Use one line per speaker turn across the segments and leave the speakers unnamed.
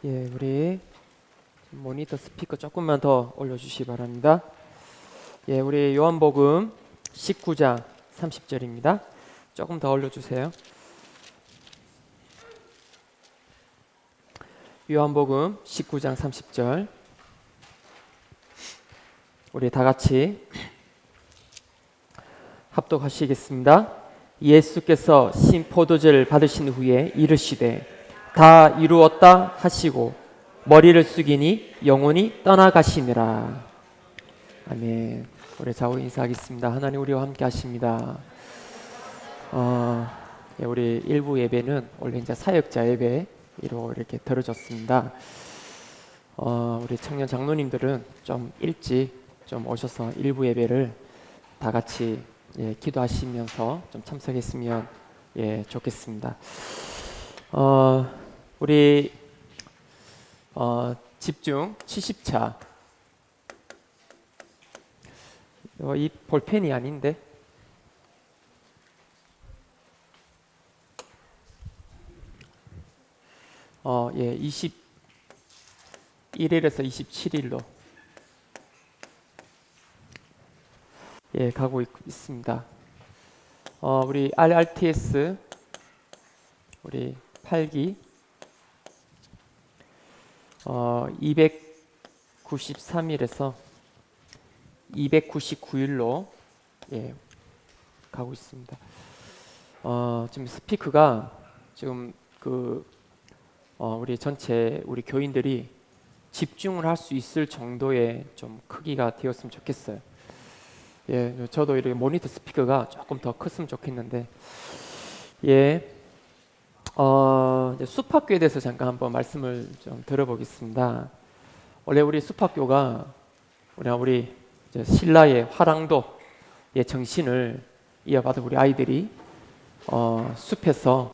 예, 우리 모니터 스피커 조금만 더 올려주시기 바랍니다. 예, 우리 요한복음 19장 30절입니다. 조금 더 올려주세요. 요한복음 19장 30절. 우리 다 같이 합독하시겠습니다. 예수께서 신 포도주를 받으신 후에 이르시되 다 이루었다 하시고 머리를 숙이니 영혼이 떠나가시니라. 아멘. 우리 좌우로 인사하겠습니다. 하나님 우리와 함께 하십니다. 우리 일부 예배는 원래 이제 사역자 예배로 이렇게 들어졌습니다. 우리 청년 장로님들은 좀 일찍 좀 오셔서 일부 예배를 다 같이 기도하시면서 좀 참석했으면 좋겠습니다. 우리 집중 70차. 이 볼펜이 아닌데. 21일에서 27일로 가고 있습니다. 우리 RRTS 우리 8기 293일에서 299일로 가고 있습니다. 지금 스피커가 지금 우리 전체 우리 교인들이 집중을 할 수 있을 정도의 좀 크기가 되었으면 좋겠어요. 저도 이렇게 모니터 스피커가 조금 더 컸으면 좋겠는데, 이제 숲학교에 대해서 잠깐 한번 말씀을 좀 들어보겠습니다. 원래 우리 숲학교가 우리 신라의 화랑도의 정신을 이어받은 우리 아이들이 숲에서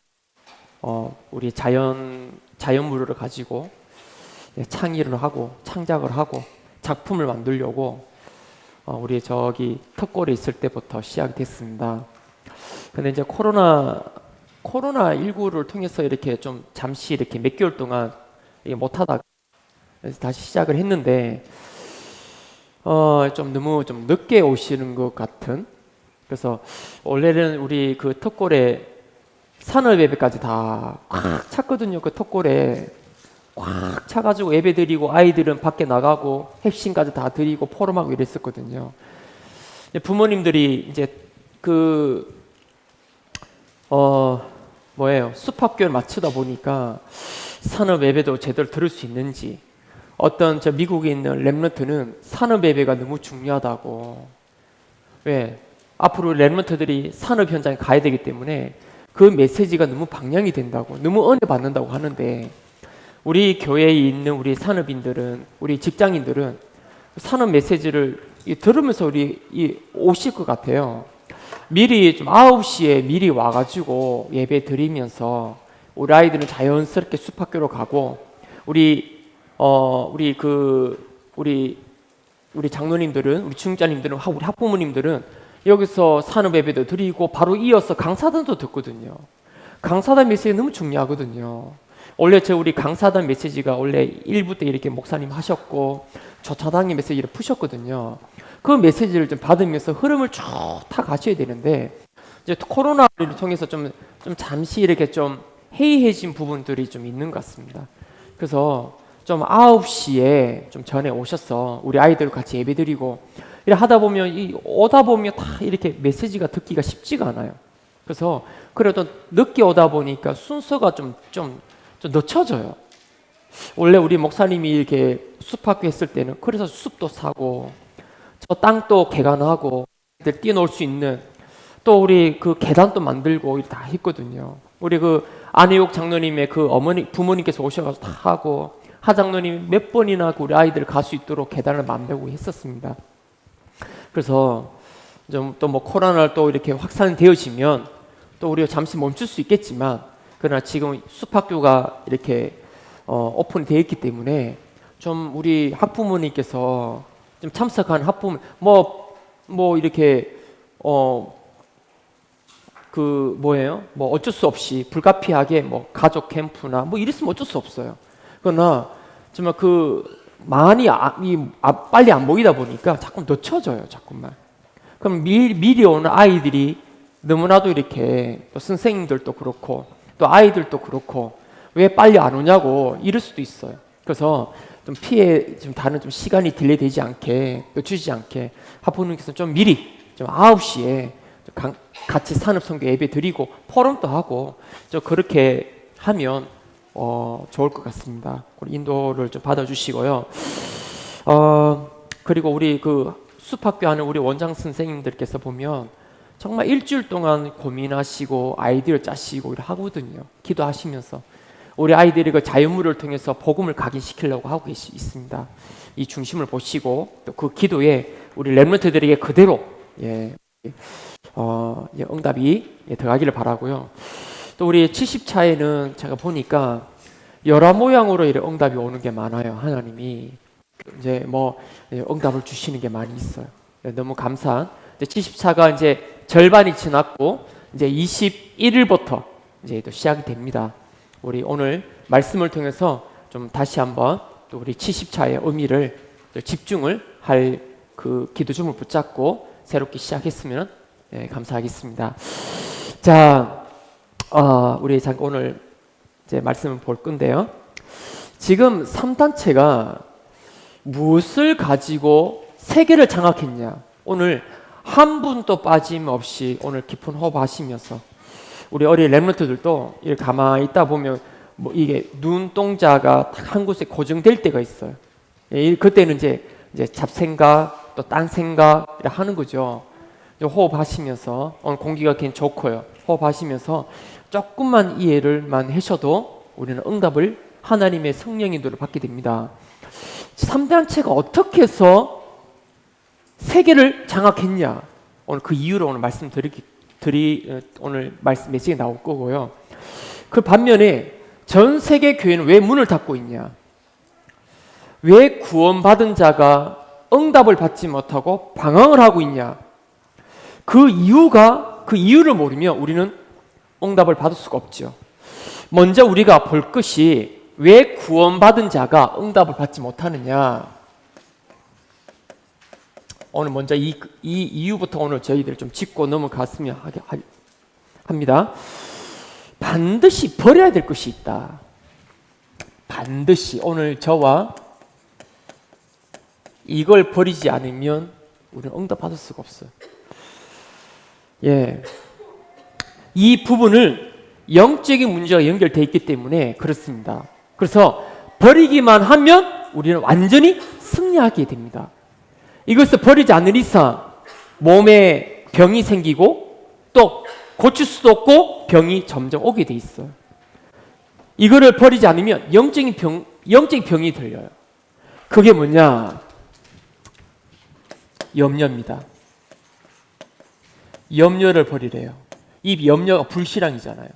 우리 자연물을 가지고 창의를 하고 창작을 하고 작품을 만들려고 우리 저기 턱골에 있을 때부터 시작이 됐습니다. 근데 이제 코로나19를 통해서 이렇게 좀 잠시 이렇게 몇 개월 동안 못하다가 그래서 다시 시작을 했는데 좀 너무 좀 늦게 오시는 것 같은. 그래서 원래는 우리 그 턱골에 산업 예배까지 다 꽉 찼거든요. 그 턱골에 꽉 차가지고 예배 드리고 아이들은 밖에 나가고 핵심까지 다 드리고 포럼하고 이랬었거든요. 부모님들이 이제 숲학교를 마치다 보니까 산업 예배도 제대로 들을 수 있는지, 어떤 저 미국에 있는 렘넌트는 산업 예배가 너무 중요하다고. 왜? 앞으로 렘넌트들이 산업 현장에 가야 되기 때문에 그 메시지가 너무 방향이 된다고, 너무 은혜 받는다고 하는데, 우리 교회에 있는 우리 산업인들은, 우리 직장인들은 산업 메시지를 들으면서 오실 것 같아요. 미리 좀 9시에 미리 와가지고 예배 드리면서 우리 아이들은 자연스럽게 숲학교로 가고, 우리 장로님들은, 우리 중자님들은, 우리 학부모님들은 여기서 산업 예배도 드리고 바로 이어서 강사단도 듣거든요. 강사단 메시지 너무 중요하거든요. 원래 우리 강사단 메시지가 원래 1부 때 이렇게 목사님 하셨고 조차당의 메시지를 푸셨거든요. 그 메시지를 좀 받으면서 흐름을 쭉 타 가셔야 되는데, 이제 코로나를 통해서 좀 잠시 이렇게 좀 해이해진 부분들이 좀 있는 것 같습니다. 그래서 좀 9시에 좀 전에 오셔서 우리 아이들과 같이 예배드리고 이렇게 하다 보면 오다 보면 다 이렇게 메시지가 듣기가 쉽지가 않아요. 그래서 그래도 늦게 오다 보니까 순서가 좀 늦춰져요. 원래 우리 목사님이 이렇게 숲학교 했을 때는 그래서 숲도 사고 저 땅도 개간하고 애들 뛰어놀 수 있는 또 우리 그 계단도 만들고 다 했거든요. 우리 그 안혜옥 장로님의 그 부모님께서 오셔서 다 하고 하장로님이 몇 번이나 우리 아이들 갈 수 있도록 계단을 만들고 했었습니다. 그래서 좀 또 뭐 코로나를 또 이렇게 확산되어지면 또 우리가 잠시 멈출 수 있겠지만, 그러나 지금 숲학교가 이렇게 오픈되어 있기 때문에 좀 우리 학부모님께서 좀 참석한 학부모 이렇게 그 뭐예요? 뭐 어쩔 수 없이 불가피하게 뭐 가족 캠프나 뭐 이랬으면 어쩔 수 없어요. 그러나 정말 그 많이 빨리 안 보이다 보니까 자꾸 늦춰져요, 자꾸만. 그럼 미리 오는 아이들이 너무나도 이렇게 또 선생님들도 그렇고 또 아이들도 그렇고 왜 빨리 안 오냐고 이럴 수도 있어요. 그래서 좀 좀 다른 좀 시간이 딜레이 되지 않게 늦추지 않게 하프님께서 좀 미리 좀 9시에 같이 산업선교 예배 드리고 포럼도 하고 좀 그렇게 하면 좋을 것 같습니다. 우리 인도를 좀 받아주시고요. 그리고 우리 그 숲학교 하는 우리 원장 선생님들께서 보면 정말 일주일 동안 고민하시고 아이디어를 짜시고 이렇게 하거든요. 기도하시면서 우리 아이들이 그 자유무를 통해서 복음을 각인시키려고 하고 있습니다. 이 중심을 보시고 또 그 기도에 우리 렘넌트들에게 그대로 응답이 들어가기를 바라고요. 또 우리 70차에는 제가 보니까 여러 모양으로 이렇게 응답이 오는 게 많아요. 하나님이 이제 뭐 응답을 주시는 게 많이 있어요. 너무 감사한 70차가 이제 절반이 지났고 이제 21일부터 이제 또 시작이 됩니다. 우리 오늘 말씀을 통해서 좀 다시 한번 또 우리 70차의 의미를 집중을 할 그 기도중을 붙잡고 새롭게 시작했으면 감사하겠습니다. 자, 우리 잠깐 오늘 이제 말씀을 볼 건데요. 지금 3단체가 무엇을 가지고 세계를 장악했냐? 오늘 한 분도 빠짐없이 오늘 깊은 호흡하시면서 우리 어린 렘넌트들도 이렇게 가만히 있다 보면 뭐 이게 눈동자가 한 곳에 고정될 때가 있어요. 그때는 이제 잡생각 또 딴 생각 하는 거죠. 호흡하시면서 오늘 공기가 굉장히 좋고요. 호흡하시면서 조금만 이해를만 하셔도 우리는 응답을 하나님의 성령 인도를 받게 됩니다. 3단체가 어떻게 해서 세계를 장악했냐? 오늘 그 이유로 오늘 오늘 말씀 메시지 나올 거고요. 그 반면에 전 세계 교회는 왜 문을 닫고 있냐? 왜 구원받은 자가 응답을 받지 못하고 방황을 하고 있냐? 그 이유를 모르면 우리는 응답을 받을 수가 없죠. 먼저 우리가 볼 것이 왜 구원받은 자가 응답을 받지 못하느냐? 오늘 먼저 이 이유부터 오늘 저희들 좀 짚고 넘어갔으면 합니다. 반드시 버려야 될 것이 있다. 반드시 오늘 저와 이걸 버리지 않으면 우리는 응답받을 수가 없어요. 이 부분을 영적인 문제가 연결되어 있기 때문에 그렇습니다. 그래서 버리기만 하면 우리는 완전히 승리하게 됩니다. 이것을 버리지 않는 이상 몸에 병이 생기고 또 고칠 수도 없고 병이 점점 오게 돼 있어요. 이거를 버리지 않으면 영적인 병이 들려요. 그게 뭐냐? 염려입니다. 염려를 버리래요. 이 염려가 불신앙이잖아요.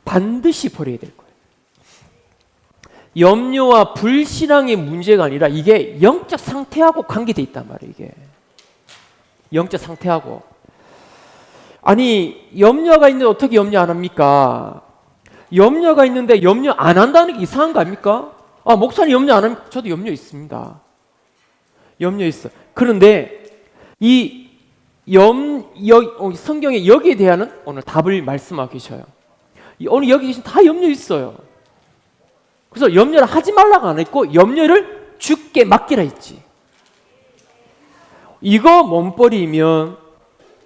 반드시 버려야 될 거예요. 염려와 불신앙의 문제가 아니라 이게 영적 상태하고 관계되어 있단 말이에요. 이게 영적 상태하고. 아니 염려가 있는데 어떻게 염려 안 합니까? 염려가 있는데 염려 안 한다는 게 이상한 거 아닙니까? 목사님 염려 안 합니까? 저도 염려 있습니다. 염려 있어. 그런데 이 성경에 여기에 대한 오늘 답을 말씀하고 계셔요. 오늘 여기 계신 다 염려 있어요. 그래서 염려를 하지 말라고 안 했고 염려를 주께 맡기라 했지. 이거 못 버리면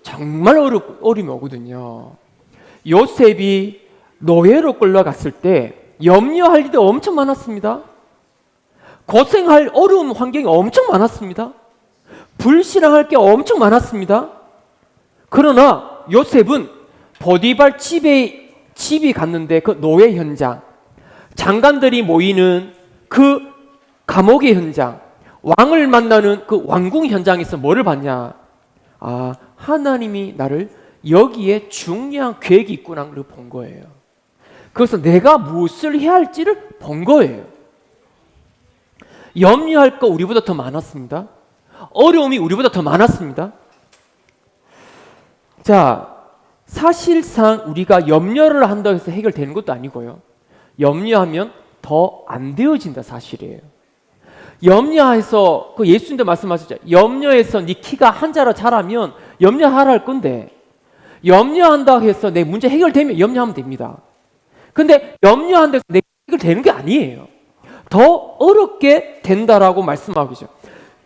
정말 어려움이 오거든요. 요셉이 노예로 끌려갔을 때 염려할 일도 엄청 많았습니다. 고생할 어려운 환경이 엄청 많았습니다. 불신앙할 게 엄청 많았습니다. 그러나 요셉은 보디발 집이 갔는데 그 노예 현장, 장관들이 모이는 그 감옥의 현장, 왕을 만나는 그 왕궁 현장에서 뭐를 봤냐? 하나님이 나를 여기에 중요한 계획이 있구나를 본 거예요. 그래서 내가 무엇을 해야 할지를 본 거예요. 염려할 거 우리보다 더 많았습니다. 어려움이 우리보다 더 많았습니다. 자, 사실상 우리가 염려를 한다고 해서 해결되는 것도 아니고요. 염려하면 더 안 되어진다 사실이에요. 염려해서 그 예수님도 말씀하셨죠. 염려해서 네 키가 한 자로 자라면 염려하라 할 건데 염려한다고 해서 내 문제 해결되면 염려하면 됩니다. 근데 염려한다고 해서 내 해결되는 게 아니에요. 더 어렵게 된다라고 말씀하고 계죠.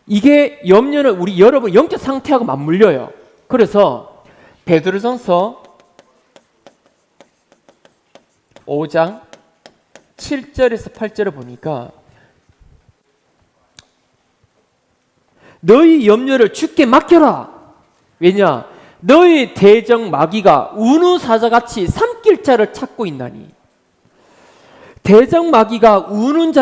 이게 염려는 우리 여러분 영적 상태하고 맞물려요. 그래서 베드로전서 5장 7절에서 8절을 보니까 너희 염려를 주께 맡겨라. 왜냐? 너희 대적 마귀가 우는 사자같이 삼킬 자를 찾고 있나니. 대적 마귀가 우는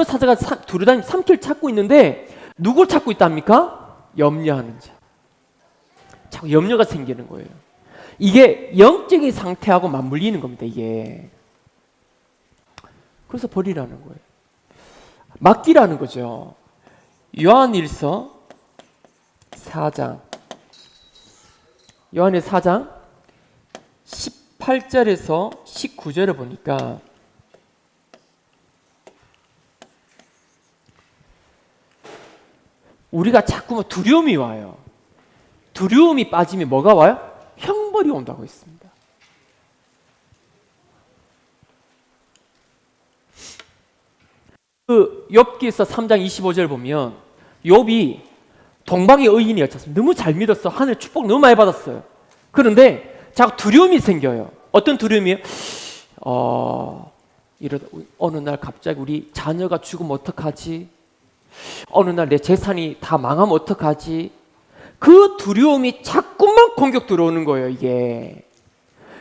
사자가 두루다니 삼킬 찾고 있는데 누굴 찾고 있답니까? 염려하는 자. 자꾸 염려가 생기는 거예요. 이게 영적인 상태하고 맞물리는 겁니다. 이게. 그래서 버리라는 거예요. 맡기라는 거죠. 요한일서 4장 요한의 4장 18절에서 19절을 보니까 우리가 자꾸 두려움이 와요. 두려움이 빠지면 뭐가 와요? 형벌이 온다고 했습니다. 그 욥기서 3장 25절 보면 욥이 동방의 의인이었지 않습니까? 너무 잘 믿었어. 하늘 축복 너무 많이 받았어요. 그런데 자꾸 두려움이 생겨요. 어떤 두려움이에요? 이러다 어느 날 갑자기 우리 자녀가 죽으면 어떡하지? 어느 날 내 재산이 다 망하면 어떡하지? 그 두려움이 자꾸만 공격 들어오는 거예요, 이게.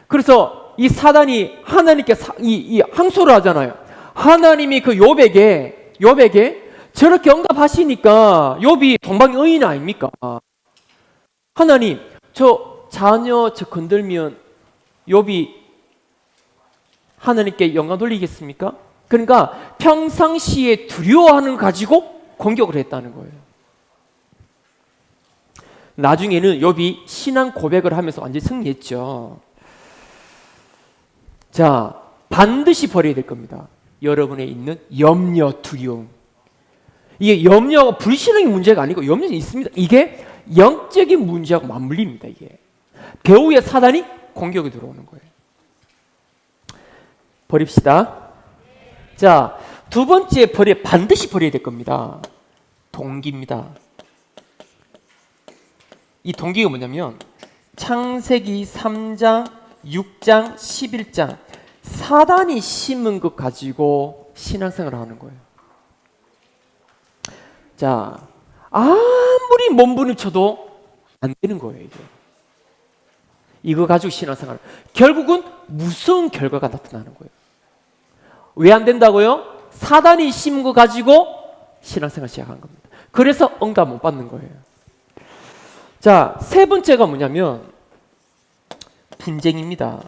그래서 이 사단이 하나님께 이 항소를 하잖아요. 하나님이 그 욥에게 저렇게 응답하시니까 욥이 동방의 의인 아닙니까? 하나님, 저 자녀 저 건들면 욥이 하나님께 영광 돌리겠습니까? 그러니까 평상시에 두려워하는 거 가지고 공격을 했다는 거예요. 나중에는 욥이 신앙 고백을 하면서 완전히 승리했죠. 자, 반드시 버려야 될 겁니다. 여러분에 있는 염려, 두려움. 이게 염려하고 불신앙의 문제가 아니고 염려는 있습니다. 이게 영적인 문제하고 맞물립니다. 이게 배후의 사단이 공격이 들어오는 거예요. 버립시다. 자, 두 번째 반드시 버려야 될 겁니다. 동기입니다. 이 동기가 뭐냐면 창세기 3장, 6장, 11장 사단이 심은 것 가지고 신앙생활을 하는 거예요. 자, 아무리 몸부림쳐도 안 되는 거예요, 이게. 이거 가지고 신앙생활. 결국은 무서운 결과가 나타나는 거예요. 왜 안 된다고요? 사단이 심은 거 가지고 신앙생활 시작한 겁니다. 그래서 응답 못 받는 거예요. 자, 세 번째가 뭐냐면 분쟁입니다.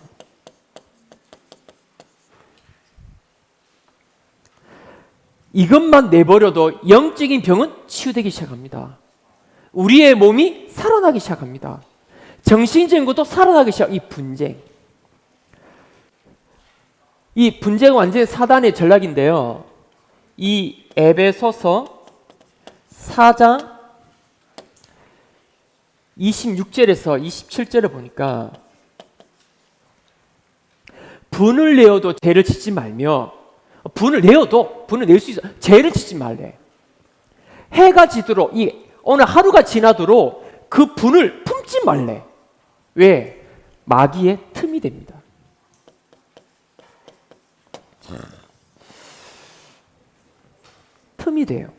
이것만 내버려도 영적인 병은 치유되기 시작합니다. 우리의 몸이 살아나기 시작합니다. 정신적인 것도 살아나기 시작. 이 분쟁. 이 분쟁은 완전히 사단의 전략인데요. 이 에베소서 4장 26절에서 27절을 보니까 분을 내어도 죄를 짓지 말며 분을 낼 수 있어. 죄를 짓지 말래. 해가 지도록 오늘 하루가 지나도록 그 분을 품지 말래. 왜? 마귀의 틈이 됩니다. 틈이 돼요.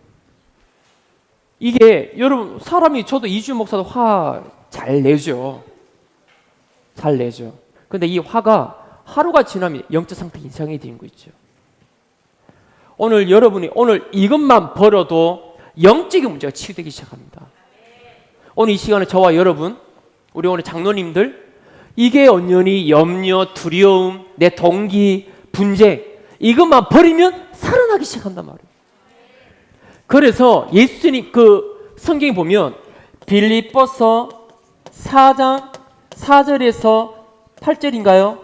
이게 여러분 사람이 저도 이주연 목사도 화 잘 내죠. 잘 내죠. 근데 이 화가 하루가 지나면 영적 상태 이상이 되는 거 있죠. 오늘 여러분이 오늘 이것만 벌어도 영적인 문제가 치유되기 시작합니다. 오늘 이 시간에 저와 여러분, 우리 오늘 장로님들, 이게 온전히 염려, 두려움, 내 동기, 분쟁 이것만 버리면 살아나기 시작한단 말이에요. 그래서 예수님 그 성경에 보면 빌립보서 4장 4절에서 8절인가요?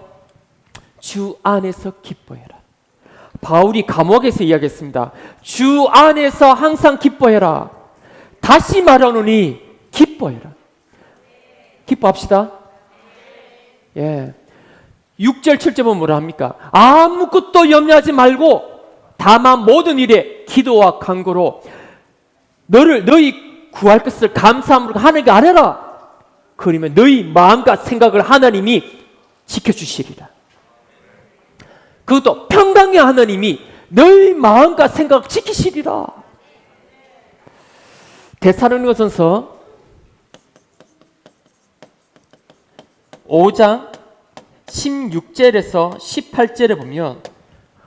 주 안에서 기뻐해라. 바울이 감옥에서 이야기했습니다. 주 안에서 항상 기뻐해라. 다시 말하노니 기뻐해라. 기뻐합시다. 예. 6절 7절 보면 뭐라 합니까? 아무것도 염려하지 말고 다만 모든 일에 기도와 간구로 너희 구할 것을 감사함으로 하나님께 아뢰라. 그러면 너희 마음과 생각을 하나님이 지켜주시리라. 그것도 평강의 하나님이 너희 마음과 생각을 지키시리라. 데살로니가전서 5장 16절에서 18절에 보면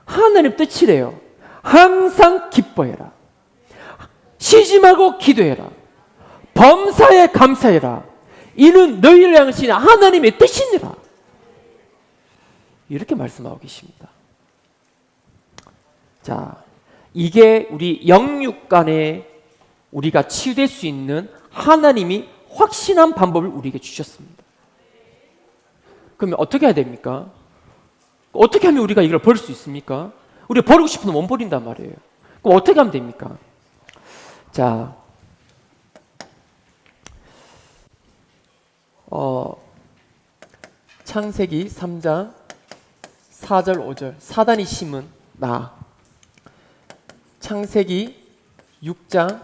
하나님 뜻이래요. 항상 기뻐해라. 쉬지 말고 기도해라. 범사에 감사해라. 이는 너희를 향하신 하나님의 뜻이니라. 이렇게 말씀하고 계십니다. 자, 이게 우리 영육 간에 우리가 치유될 수 있는 하나님이 확신한 방법을 우리에게 주셨습니다. 그러면 어떻게 해야 됩니까? 어떻게 하면 우리가 이걸 버릴 수 있습니까? 우리가 버리고 싶은데 못 버린단 말이에요. 그럼 어떻게 하면 됩니까? 자, 창세기 3장 4절 5절 사단이 심은 나. 창세기 6장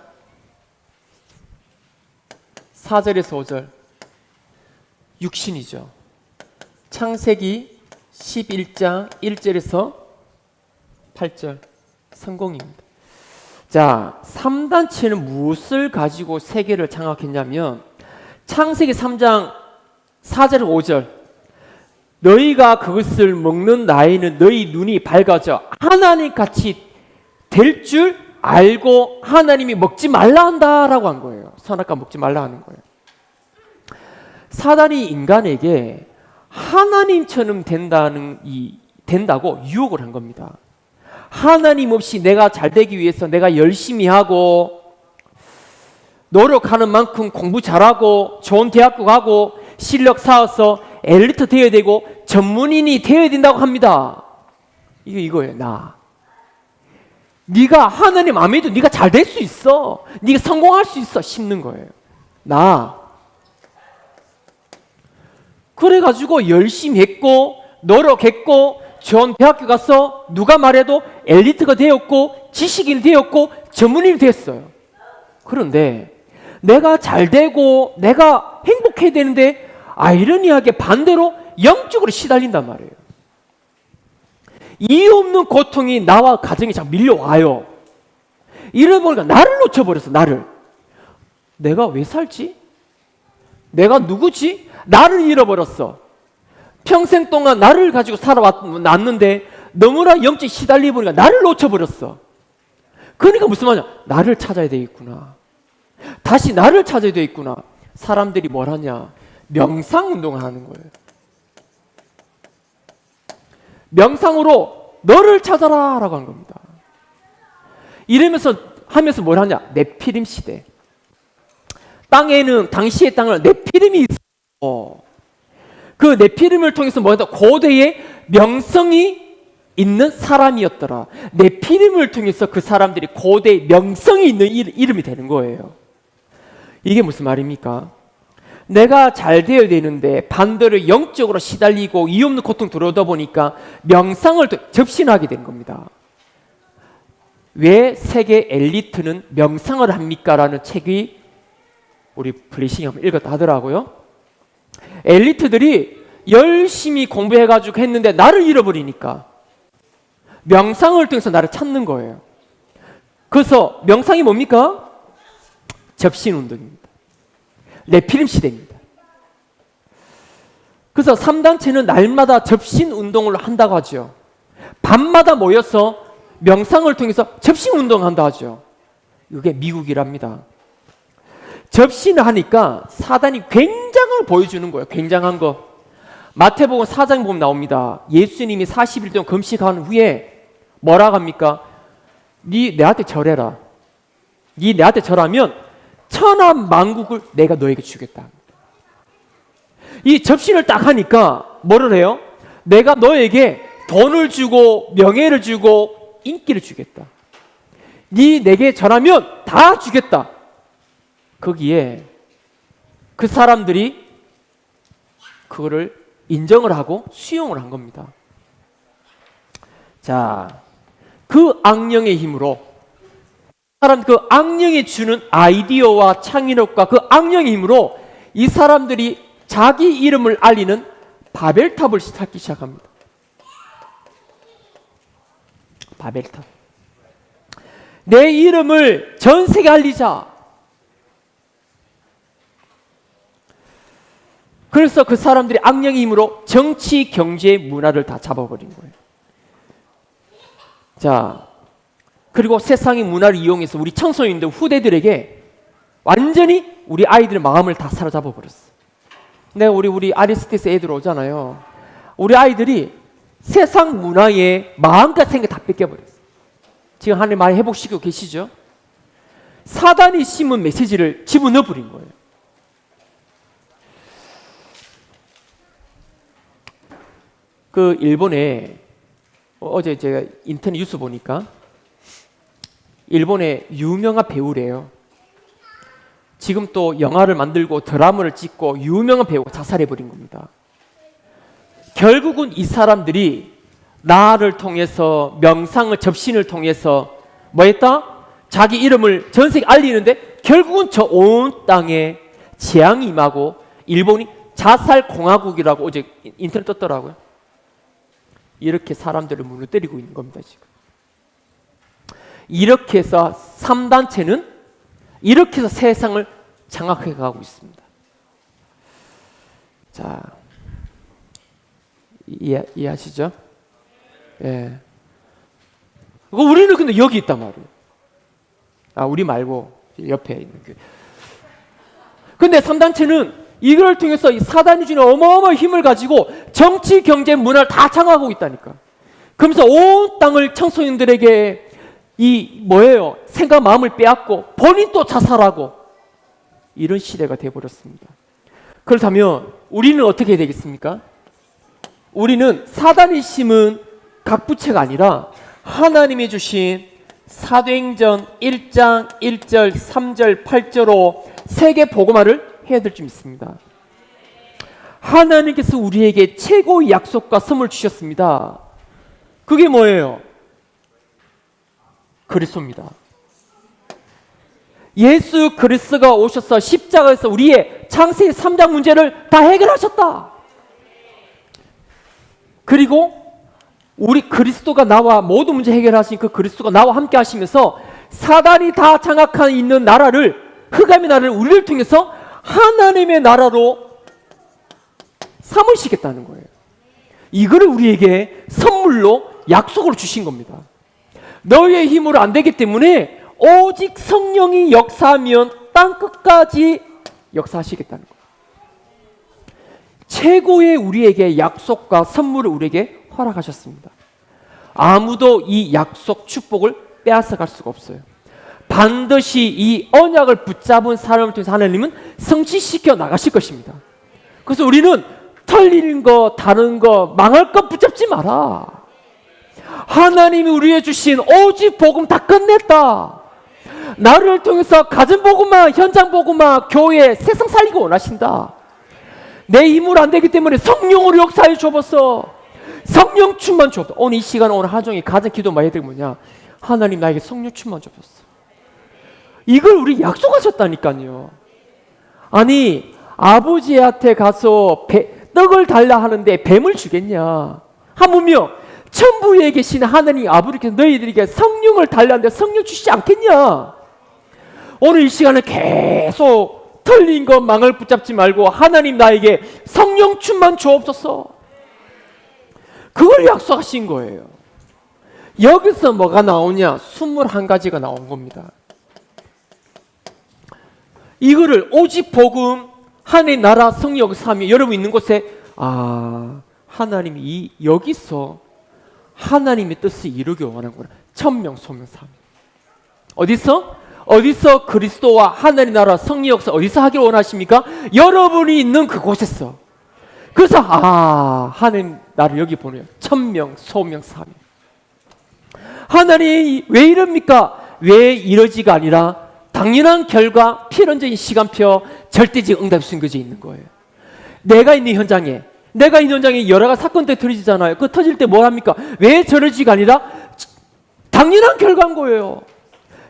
4절에서 5절 육신이죠. 창세기 11장 1절에서 8절 성공입니다. 자, 3단체는 무엇을 가지고 세계를 장악했냐면 창세기 3장 4절 5절 너희가 그것을 먹는 나이는 너희 눈이 밝아져 하나님같이 될 줄 알고 하나님이 먹지 말라 한다라고 한 거예요. 선악과 먹지 말라 하는 거예요. 사단이 인간에게 하나님처럼 된다고 유혹을 한 겁니다. 하나님 없이 내가 잘 되기 위해서 내가 열심히 하고 노력하는 만큼 공부 잘하고 좋은 대학교 가고 실력 쌓아서 엘리트 되어야 되고 전문인이 되어야 된다고 합니다. 이거예요. 네가 하나님 안 믿어도 네가 잘 될 수 있어. 네가 성공할 수 있어. 심는 거예요. 그래가지고 열심히 했고 노력했고 좋은 대학교 가서 누가 말해도 엘리트가 되었고 지식인이 되었고 전문인이 됐어요. 그런데 내가 잘 되고 내가 행복해야 되는데 아이러니하게 반대로 영적으로 시달린단 말이에요. 이유 없는 고통이 나와 가정에 자꾸 밀려와요. 이러다 나를 놓쳐버렸어. 내가 왜 살지? 내가 누구지? 나를 잃어버렸어. 평생 동안 나를 가지고 살아왔는데 너무나 영적이 시달리다 보니까 나를 놓쳐버렸어. 그러니까 무슨 말이야? 나를 찾아야 되겠구나. 다시 나를 찾아야 되겠구나. 사람들이 뭘 하냐? 명상운동을 하는 거예요. 명상으로 너를 찾아라 라고 한 겁니다. 이러면서 하면서 뭘 하냐? 네피림 시대. 당시의 땅을 네피림이 있어. 그 네피림을 통해서 뭐다? 고대의 명성이 있는 사람이었더라. 네피림을 통해서 그 사람들이 고대의 명성이 있는 이름이 되는 거예요. 이게 무슨 말입니까? 내가 잘 되어야 되는데 반대로 영적으로 시달리고 이유 없는 고통 들어오다 보니까 명상을 접신하게 된 겁니다. 왜 세계 엘리트는 명상을 합니까? 라는 책이 우리 블리싱이 한번 읽었다 하더라고요. 엘리트들이 열심히 공부해가지고 했는데 나를 잃어버리니까 명상을 통해서 나를 찾는 거예요. 그래서 명상이 뭡니까? 접신운동입니다. 네피림 시대입니다. 그래서 3단체는 날마다 접신운동을 한다고 하죠. 밤마다 모여서 명상을 통해서 접신운동을 한다고 하죠. 이게 미국이랍니다. 접신을 하니까 사단이 굉장을 보여주는 거예요. 굉장한 거. 마태복음 4장 보면 나옵니다. 예수님이 40일 동안 금식한 후에 뭐라고 합니까? 네 내한테 절해라. 네 내한테 절하면 천하 만국을 내가 너에게 주겠다. 이 접신을 딱 하니까 뭐를 해요? 내가 너에게 돈을 주고 명예를 주고 인기를 주겠다. 네 내게 전하면 다 주겠다. 거기에 그 사람들이 그거를 인정을 하고 수용을 한 겁니다. 자, 그 악령의 힘으로 그 악령이 주는 아이디어와 창의력과 그 악령의 힘으로 이 사람들이 자기 이름을 알리는 바벨탑을 쌓기 시작합니다. 바벨탑. 내 이름을 전 세계에 알리자. 그래서 그 사람들이 악령의 힘으로 정치, 경제, 문화를 다 잡아버린 거예요. 자, 그리고 세상의 문화를 이용해서 우리 청소년들 후대들에게 완전히 우리 아이들의 마음을 다 사로잡아 버렸어. 내가 우리 아리스티스 애들 오잖아요. 우리 아이들이 세상 문화에 마음과 생각 다 뺏겨버렸어. 지금 하나님 많이 회복시키고 계시죠? 사단이 심은 메시지를 집어넣어 버린 거예요. 그 일본에 어제 제가 인터넷 뉴스 보니까 일본의 유명한 배우래요. 지금 또 영화를 만들고 드라마를 찍고 유명한 배우가 자살해버린 겁니다. 결국은 이 사람들이 나를 통해서 명상을 접신을 통해서 뭐 했다? 자기 이름을 전 세계에 알리는데 결국은 저 온 땅에 재앙이 임하고 일본이 자살공화국이라고 어제 인터넷 떴더라고요. 이렇게 사람들을 무너뜨리고 있는 겁니다. 지금 이렇게 해서 3단체는 이렇게 해서 세상을 장악해 가고 있습니다. 자, 이해하시죠? 예. 우리는 근데 여기 있단 말이에요. 아, 우리 말고 옆에 있는 그. 근데 3단체는 이걸 통해서 이 사단이 주는 어마어마한 힘을 가지고 정치, 경제, 문화를 다 장악하고 있다니까. 그러면서 온 땅을 청소년들에게 이 뭐예요? 생각, 마음을 빼앗고 본인 또 자살하고 이런 시대가 되어버렸습니다. 그렇다면 우리는 어떻게 해야 되겠습니까? 우리는 사단이 심은 각부채가 아니라 하나님이 주신 사도행전 1장 1절 3절 8절로 세계 복음화를 해야 될 줄 믿습니다. 하나님께서 우리에게 최고의 약속과 선물 주셨습니다. 그게 뭐예요? 그리스도입니다. 예수 그리스도가 오셔서 십자가에서 우리의 창세기 3장 문제를 다 해결하셨다. 그리고 우리 그리스도가 나와 모든 문제 해결하신 그 그리스도가 나와 함께 하시면서 사단이 다 장악하고 있는 나라를, 흑암의 나라를 우리를 통해서 하나님의 나라로 삼으시겠다는 거예요. 이거를 우리에게 선물로 약속으로 주신 겁니다. 너희의 힘으로 안 되기 때문에 오직 성령이 역사하면 땅 끝까지 역사하시겠다는 거예요. 최고의 우리에게 약속과 선물을 우리에게 허락하셨습니다. 아무도 이 약속 축복을 빼앗아 갈 수가 없어요. 반드시 이 언약을 붙잡은 사람을 통해서 하나님은 성취시켜 나가실 것입니다. 그래서 우리는 틀린 거, 다른 거, 망할 것 붙잡지 마라. 하나님이 우리에게 주신 오직 복음 다 끝냈다. 나를 통해서 가진 복음만, 현장 복음만, 교회, 세상 살리고 원하신다. 내 힘으로 안 되기 때문에 성령으로 역사해 줘봤어. 성령 충만 주옵소서. 오늘 이 시간 오늘 하루 종일 가장 기도 많이 해드리면 뭐냐? 하나님 나에게 성령 충만 주옵소서. 이걸 우리 약속하셨다니까요. 아니 아버지한테 가서 떡을 달라 하는데 뱀을 주겠냐? 하물며 천부에 계신 하나님 아버지께서 너희들에게 성령을 달라는데 성령 주시지 않겠냐? 오늘 이 시간에 계속 틀린 것 망을 붙잡지 말고 하나님 나에게 성령 충만 주옵소서. 그걸 약속하신 거예요. 여기서 뭐가 나오냐? 21가지가 나온 겁니다. 이거를 오직 복음, 하나님 나라, 성령 역사하며 여러분 있는 곳에 하나님이 여기서 하나님의 뜻을 이루기 원하는구나. 천명, 소명, 사명. 어디서 그리스도와 하나님 나라, 성령 역사 어디서 하기를 원하십니까? 여러분이 있는 그곳에서. 그래서 하나님 나를 여기 보내요. 천명, 소명, 사명. 하나님이 왜 이럽니까? 왜 이러지가 아니라 당연한 결과, 필연적인 시간표, 절대적 응답이 숨겨져 있는 거예요. 내가 있는 현장에 여러 가지 사건들이 터지잖아요. 그 터질 때 뭘 합니까? 왜 저러지가 아니라 당연한 결과인 거예요.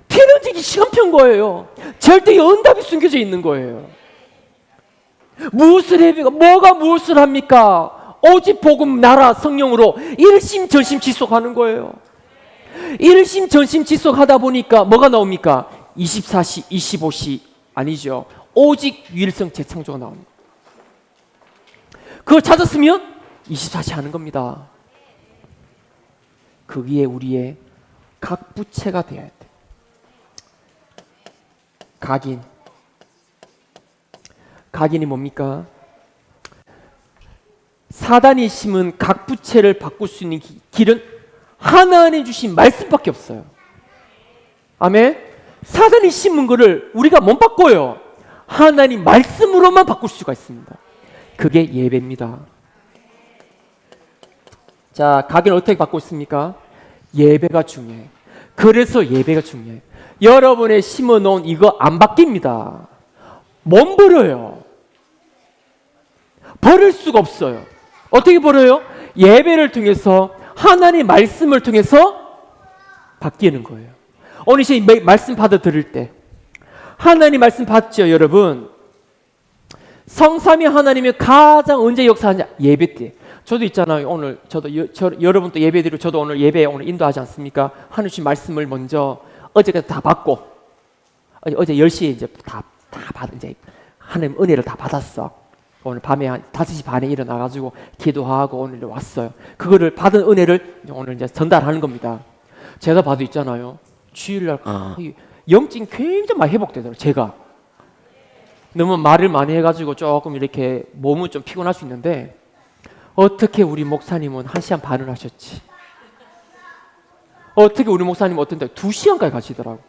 필연적인 시간표인 거예요. 절대의 응답이 숨겨져 있는 거예요. 무엇을 해야, 뭐가 무엇을 합니까? 오직 복음, 나라, 성령으로 일심전심 지속하는 거예요. 일심전심 지속하다 보니까 뭐가 나옵니까? 24시, 25시 아니죠. 오직 유일성 재창조가 나옵니다. 그걸 찾았으면 24시 하는 겁니다. 거기에 우리의 각 부채가 되어야 돼. 각인이 뭡니까? 사단이 심은 각 부채를 바꿀 수 있는 길은 하나님 주신 말씀밖에 없어요. 아멘. 사단이 심은 거를 우리가 못 바꿔요. 하나님 말씀으로만 바꿀 수가 있습니다. 그게 예배입니다. 자, 각인을 어떻게 바꾸고 있습니까? 예배가 중요해. 그래서 예배가 중요해. 여러분의 심어놓은 이거 안 바뀝니다. 못 버려요. 버릴 수가 없어요. 어떻게 버려요? 예배를 통해서, 하나님의 말씀을 통해서 바뀌는 거예요. 오늘 이 말씀 받아 들을 때 하나님 말씀 받죠, 여러분. 성삼위 하나님이 가장 언제 역사하냐? 예배 때. 저도 있잖아요. 오늘 여러분도 예배드리고 저도 오늘 예배 인도하지 않습니까? 하나님 주신 말씀을 먼저 어제까지 다 받고 어제 10시에 이제 다 받은 이제 하나님 은혜를 다 받았어. 오늘 밤에 한 5시 반에 일어나 가지고 기도하고 오늘 왔어요. 그거를 받은 은혜를 오늘 이제 전달하는 겁니다. 제가 봐도 있잖아요. 주일날 영적인 굉장히 많이 회복되더라고요. 제가 너무 말을 많이 해가지고 조금 이렇게 몸은 좀 피곤할 수 있는데 어떻게 우리 목사님은 1시간 반을 하셨지? 어떻게 우리 목사님 어떤 데 2시간까지 가시더라고.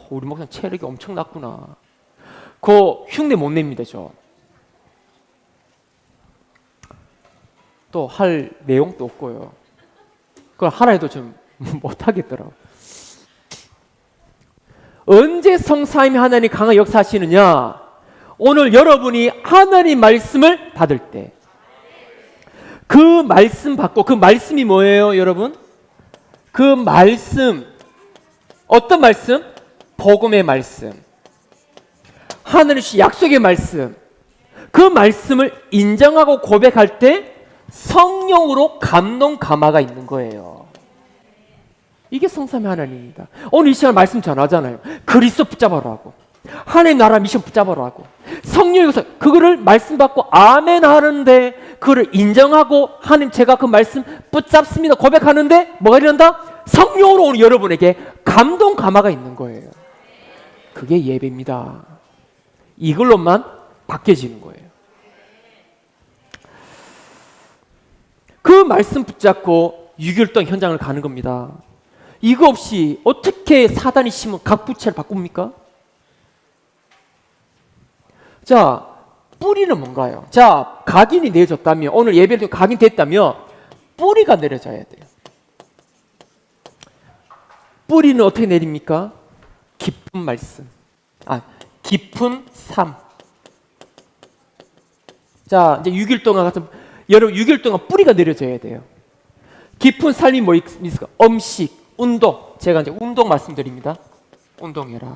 우리 목사님 체력이 엄청 났구나. 그 흉내 못 냅니다. 또 할 내용도 없고요. 그걸 하라 해도 좀 못하겠더라고. 언제 성삼위 하나님 강하게 역사하시느냐? 오늘 여러분이 하나님 말씀을 받을 때, 그 말씀 받고, 그 말씀이 뭐예요, 여러분? 그 말씀, 어떤 말씀? 복음의 말씀, 하나님 주신 약속의 말씀, 그 말씀을 인정하고 고백할 때 성령으로 감동 감화가 있는 거예요. 이게 성삼위 하나님입니다. 오늘 이 시간 말씀 전하잖아요. 그리스도 붙잡아라고, 하나님 나라 미션 붙잡아라고. 성령에서 그거를 말씀 받고 아멘 하는데, 그거를 인정하고 하나님 제가 그 말씀 붙잡습니다 고백하는데 뭐가 일어난다? 성령으로 오늘 여러분에게 감동 감화가 있는 거예요. 그게 예배입니다. 이걸로만 바뀌어지는 거예요. 그 말씀 붙잡고 6개월 동안 현장을 가는 겁니다. 이거 없이 어떻게 사단이 심은 각 부채를 바꿉니까? 자, 뿌리는 뭔가요? 자, 각인이 내려졌다면, 오늘 예배를 각인됐다면 뿌리가 내려져야 돼요. 뿌리는 어떻게 내립니까? 깊은 말씀, 깊은 삶. 자, 이제 6일 동안 같은, 여러분 6일 동안 뿌리가 내려져야 돼요. 깊은 삶이 뭐 있습니까? 음식, 운동. 제가 이제 운동 말씀드립니다. 운동해라.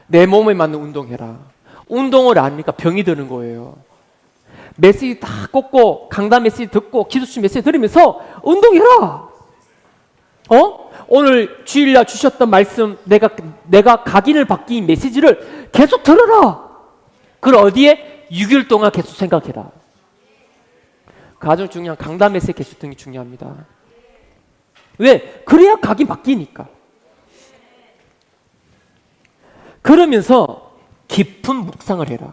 내 몸에 맞는 운동해라. 운동을 안 하니까 병이 드는 거예요. 메시지 다 꽂고 강단 메시지 듣고 기도수 메시지 들으면서 운동해라. 오늘 주일날 주셨던 말씀, 내가 각인을 바뀐 메시지를 계속 들어라. 그걸 어디에? 6일 동안 계속 생각해라. 가장 중요한 강단 메시지 계속 듣는 게 중요합니다. 왜? 그래야 각인 바뀌니까. 그러면서 깊은 묵상을 해라.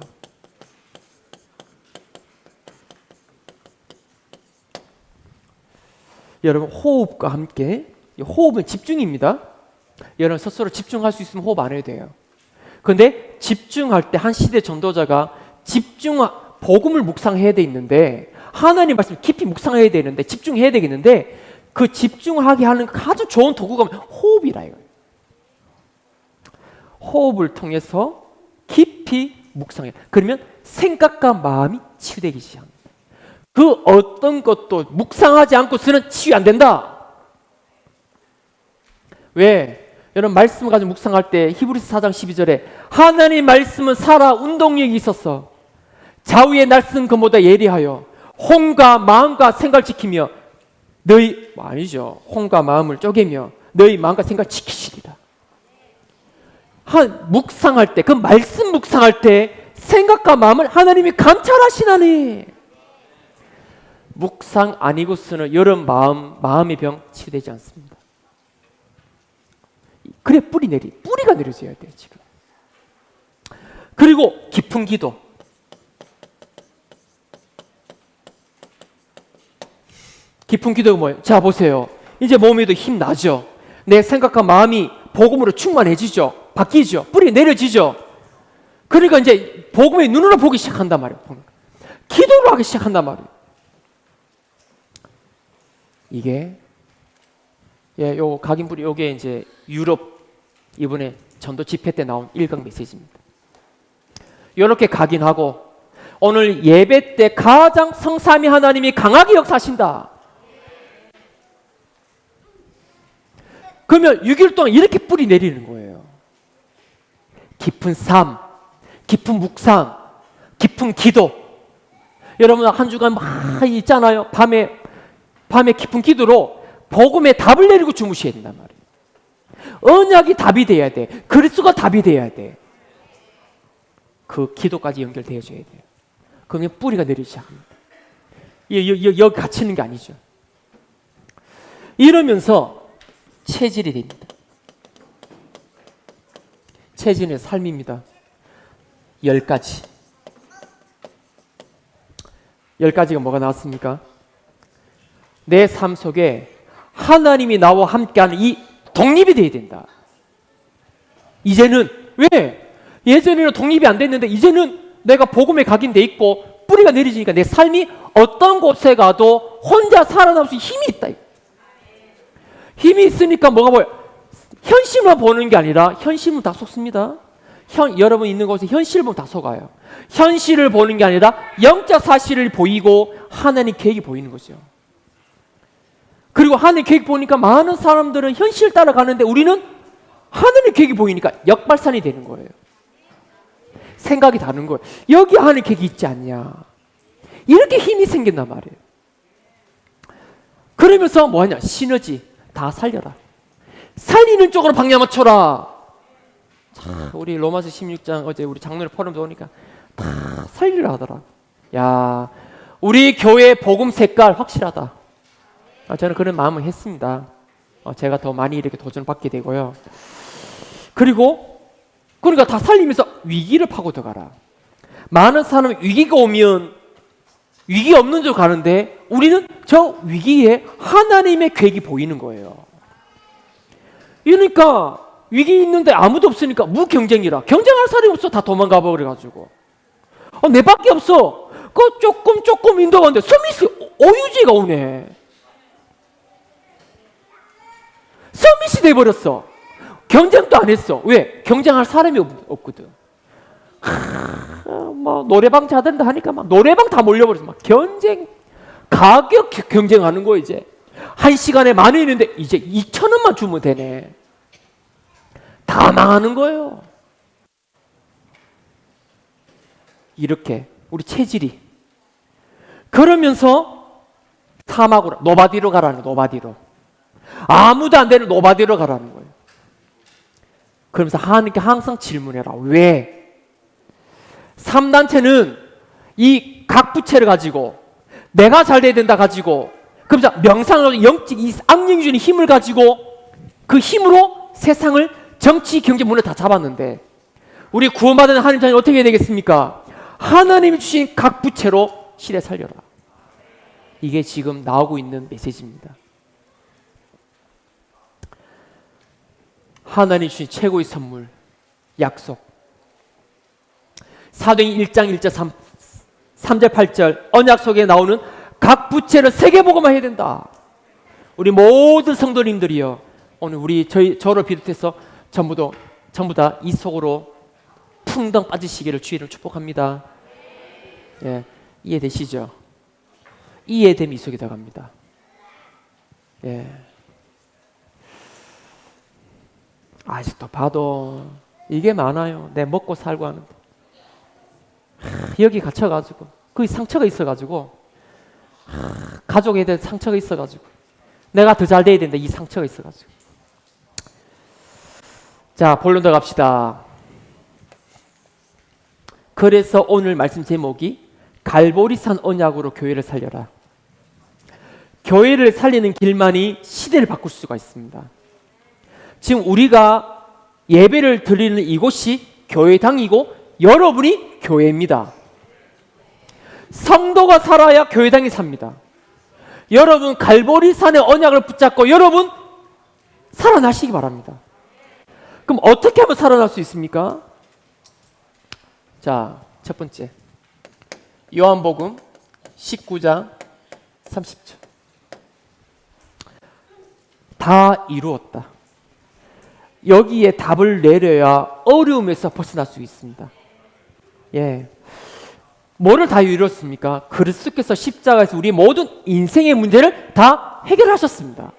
여러분, 호흡과 함께, 호흡은 집중입니다. 여러분 스스로 집중할 수 있으면 호흡 안 해도 돼요. 그런데 집중할 때 한 시대 전도자가 복음을 묵상해야 돼 있는데, 하나님 말씀 깊이 묵상해야 되는데, 집중해야 되겠는데, 그 집중하게 하는 아주 좋은 도구가 호흡이라 이거예요. 호흡을 통해서 깊이 묵상해. 그러면 생각과 마음이 치유되기 시작합니다. 그 어떤 것도 묵상하지 않고서는 치유 안 된다. 왜? 여러분 말씀을 가지고 묵상할 때 히브리서 4장 12절에 하나님 말씀은 살아 운동력이 있어서 좌우의 날선 것보다 예리하여 혼과 마음과 생각을 지키며 혼과 마음을 쪼개며 너희 마음과 생각을 지키시리라. 묵상할 때, 그 말씀 묵상할 때 생각과 마음을 하나님이 감찰하시나니 묵상 아니고서는 여러분 마음의 병 치유되지 않습니다. 그래 뿌리가 내려져야 돼요 지금. 그리고 깊은 기도. 깊은 기도가 뭐예요? 자 보세요. 이제 몸에도 힘 나죠. 내 생각과 마음이 복음으로 충만해지죠. 바뀌죠. 뿌리 내려지죠. 그러니까 이제 복음의 눈으로 보기 시작한단 말이에요. 기도를 하기 시작한단 말이에요. 이게 요 각인뿌리 요게 이제 유럽 이번에 전도 집회 때 나온 일강 메시지입니다. 이렇게 각인하고 오늘 예배 때 가장 성삼위 하나님이 강하게 역사하신다. 그러면 6일 동안 이렇게 뿌리 내리는 거예요. 깊은 삶, 깊은 묵상, 깊은 기도. 여러분 한 주간 막 있잖아요. 밤에 깊은 기도로 복음의 답을 내리고 주무셔야 된단 말이에요. 언약이 답이 돼야 돼. 그리스도가 답이 돼야 돼. 그 기도까지 연결되어져야 돼요. 그러면 뿌리가 내리기 시작합니다. 여기 갇히는 게 아니죠. 이러면서 체질이 됩니다. 체질의 삶입니다. 10가지. 10가지가 뭐가 나왔습니까? 내 삶 속에 하나님이 나와 함께하는 이 독립이 돼야 된다. 이제는 왜? 예전에는 독립이 안 됐는데 이제는 내가 복음에 각인돼 있고 뿌리가 내리지니까 내 삶이 어떤 곳에 가도 혼자 살아남을 수 있는 힘이 있다. 힘이 있으니까 뭐가 보여? 현실만 보는 게 아니라 현실은 다 속습니다. 여러분 있는 곳에 현실을 보면 다 속아요. 현실을 보는 게 아니라 영적 사실을 보이고 하나님 계획이 보이는 거죠. 그리고 하나님 계획 보니까 많은 사람들은 현실 따라가는데 우리는 하나님 계획이 보이니까 역발산이 되는 거예요. 생각이 다른 거예요. 여기 하나님 계획이 있지 않냐. 이렇게 힘이 생긴단 말이에요. 그러면서 뭐하냐? 시너지 다 살려라. 살리는 쪽으로 방향 맞춰라. 우리 로마서 16장 어제 우리 장로님 포럼도 오니까 다 살리라 하더라. 야, 우리 교회 복음 색깔 확실하다. 저는 그런 마음을 했습니다. 제가 더 많이 이렇게 도전받게 되고요. 그러니까 다 살리면서 위기를 파고 들어가라. 많은 사람은 위기가 오면 위기 없는 줄 가는데 우리는 저 위기에 하나님의 계획이 보이는 거예요. 그러니까 위기 있는데 아무도 없으니까 무경쟁이라. 경쟁할 사람이 없어. 다 도망가 버려가지고. 내 밖에 없어. 그 조금 인도하는데 서밋이 오유지가 오네. 서밋이 돼버렸어. 경쟁도 안 했어. 왜? 경쟁할 사람이 없거든. 막 노래방 자된다 하니까 막 노래방 다 몰려버려서 막 가격 경쟁하는 거 이제. 1시간에 10,000원인데 이제 2,000원만 주면 되네. 다 망하는 거예요. 이렇게 우리 체질이. 그러면서 사막으로 노바디로 가라는 거예요. 노바디로. 아무도 안 되는 노바디로 가라는 거예요. 그러면서 하나님께 항상 질문해라. 왜? 3단체는 이 각 부채를 가지고 내가 잘 돼야 된다 가지고 그러면서 명상으로 이 악령이 주는 힘을 가지고 그 힘으로 세상을 정치, 경제, 문을 다 잡았는데 우리 구원받은 하나님 자녀는 어떻게 해야 되겠습니까? 하나님이 주신 각 부채로 시대 살려라. 이게 지금 나오고 있는 메시지입니다. 하나님 주신 최고의 선물, 약속. 사도행 1장 1절 3절 8절 언약 속에 나오는 각 부채를 세계복음화 해야 된다. 우리 모든 성도님들이요, 오늘 저를 비롯해서 전부 다 이 속으로 풍덩 빠지시기를 주의를 축복합니다. 예, 이해되시죠? 이해되면 이 속에 들어갑니다. 예. 아직도 봐도 이게 많아요. 내 먹고 살고 하는데 여기 갇혀가지고 거기 상처가 있어가지고 가족에 대한 상처가 있어가지고 내가 더 잘 돼야 된다, 이 상처가 있어가지고. 자, 본론 들어갑시다. 그래서 오늘 말씀 제목이 갈보리산 언약으로 교회를 살려라. 교회를 살리는 길만이 시대를 바꿀 수가 있습니다. 지금 우리가 예배를 드리는 이곳이 교회당이고 여러분이 교회입니다. 성도가 살아야 교회당이 삽니다. 여러분 갈보리산의 언약을 붙잡고 여러분 살아나시기 바랍니다. 그럼 어떻게 하면 살아날 수 있습니까? 자, 첫 번째 요한복음 19장 30절. 다 이루었다. 여기에 답을 내려야 어려움에서 벗어날 수 있습니다. 예, 뭐를 다 이루었습니까? 그리스도께서 십자가에서 우리 모든 인생의 문제를 다 해결하셨습니다.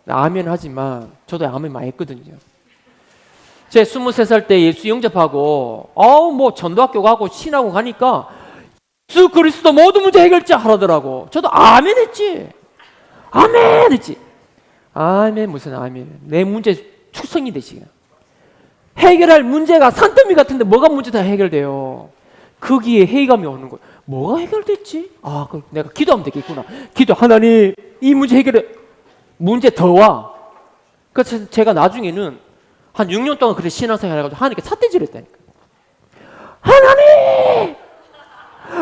아멘 하지만 저도 아멘 많이 했거든요. 제 23살 때 예수 영접하고 뭐 전도학교 가고 신학원 가니까 예수 그리스도 모든 문제 해결자 하라더라고. 저도 아멘 했지. 아멘 했지. 아멘 무슨 아멘. 내 문제 축성이 되시게. 해결할 문제가 산더미 같은데 뭐가 문제 다 해결돼요. 거기에 회의감이 오는 거예요. 뭐가 해결됐지? 그럼 내가 기도하면 되겠구나. 기도, 하나님 이 문제 해결해. 문제 더 와. 그래서 제가 나중에는 한 6년 동안 그래 신앙생활 해가지고 하나님께 삿대질 했다니까. 하나님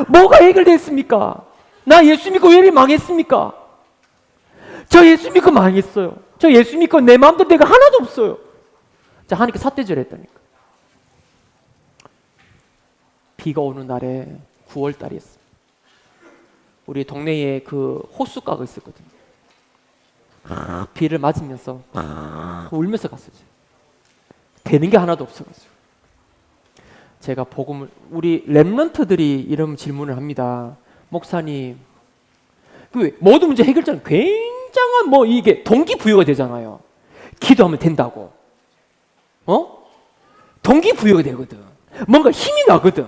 뭐가 해결됐습니까? 나 예수 믿고 왜 이렇게 망했습니까? 저 예수 믿고 망했어요. 저 예수 믿고 내 마음대로 내가 하나도 없어요. 자, 하나님께 삿대질 했다니까. 비가 오는 날에 9월 달이었어요. 우리 동네에 그 호숫가가 있었거든요. 비를 맞으면서 울면서 갔어요. 되는 게 하나도 없어가지고 제가 복음을, 우리 랩런트들이 이런 질문을 합니다. 목사님, 그 모든 문제 해결자는 굉장한 이게 동기부여가 되잖아요. 기도하면 된다고. 동기부여가 되거든. 뭔가 힘이 나거든.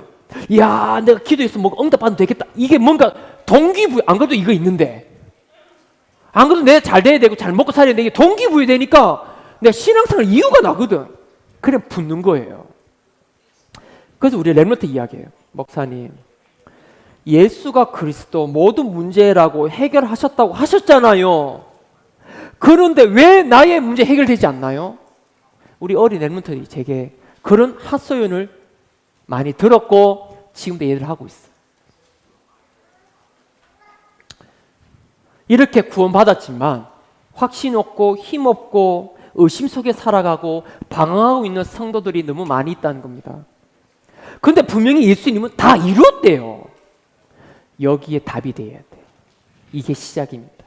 야, 내가 기도해서 응답받으면 되겠다. 이게 뭔가 동기부여. 안 그래도 이거 있는데, 안 그래도 내가 잘 돼야 되고 잘 먹고 살아야 되게 동기부여 되니까 내가 신앙생활 이유가 나거든. 그래 붙는 거예요. 그래서 우리 랩런트 이야기해요. 목사님, 예수가 그리스도 모든 문제라고 해결하셨다고 하셨잖아요. 그런데 왜 나의 문제 해결되지 않나요? 우리 어린 랩런트들이 제게 그런 하소연을 많이 들었고 지금도 얘기를 하고 있어요. 이렇게 구원받았지만 확신 없고 힘 없고 의심 속에 살아가고 방황하고 있는 성도들이 너무 많이 있다는 겁니다. 그런데 분명히 예수님은 다 이루었대요. 여기에 답이 돼야 돼. 이게 시작입니다.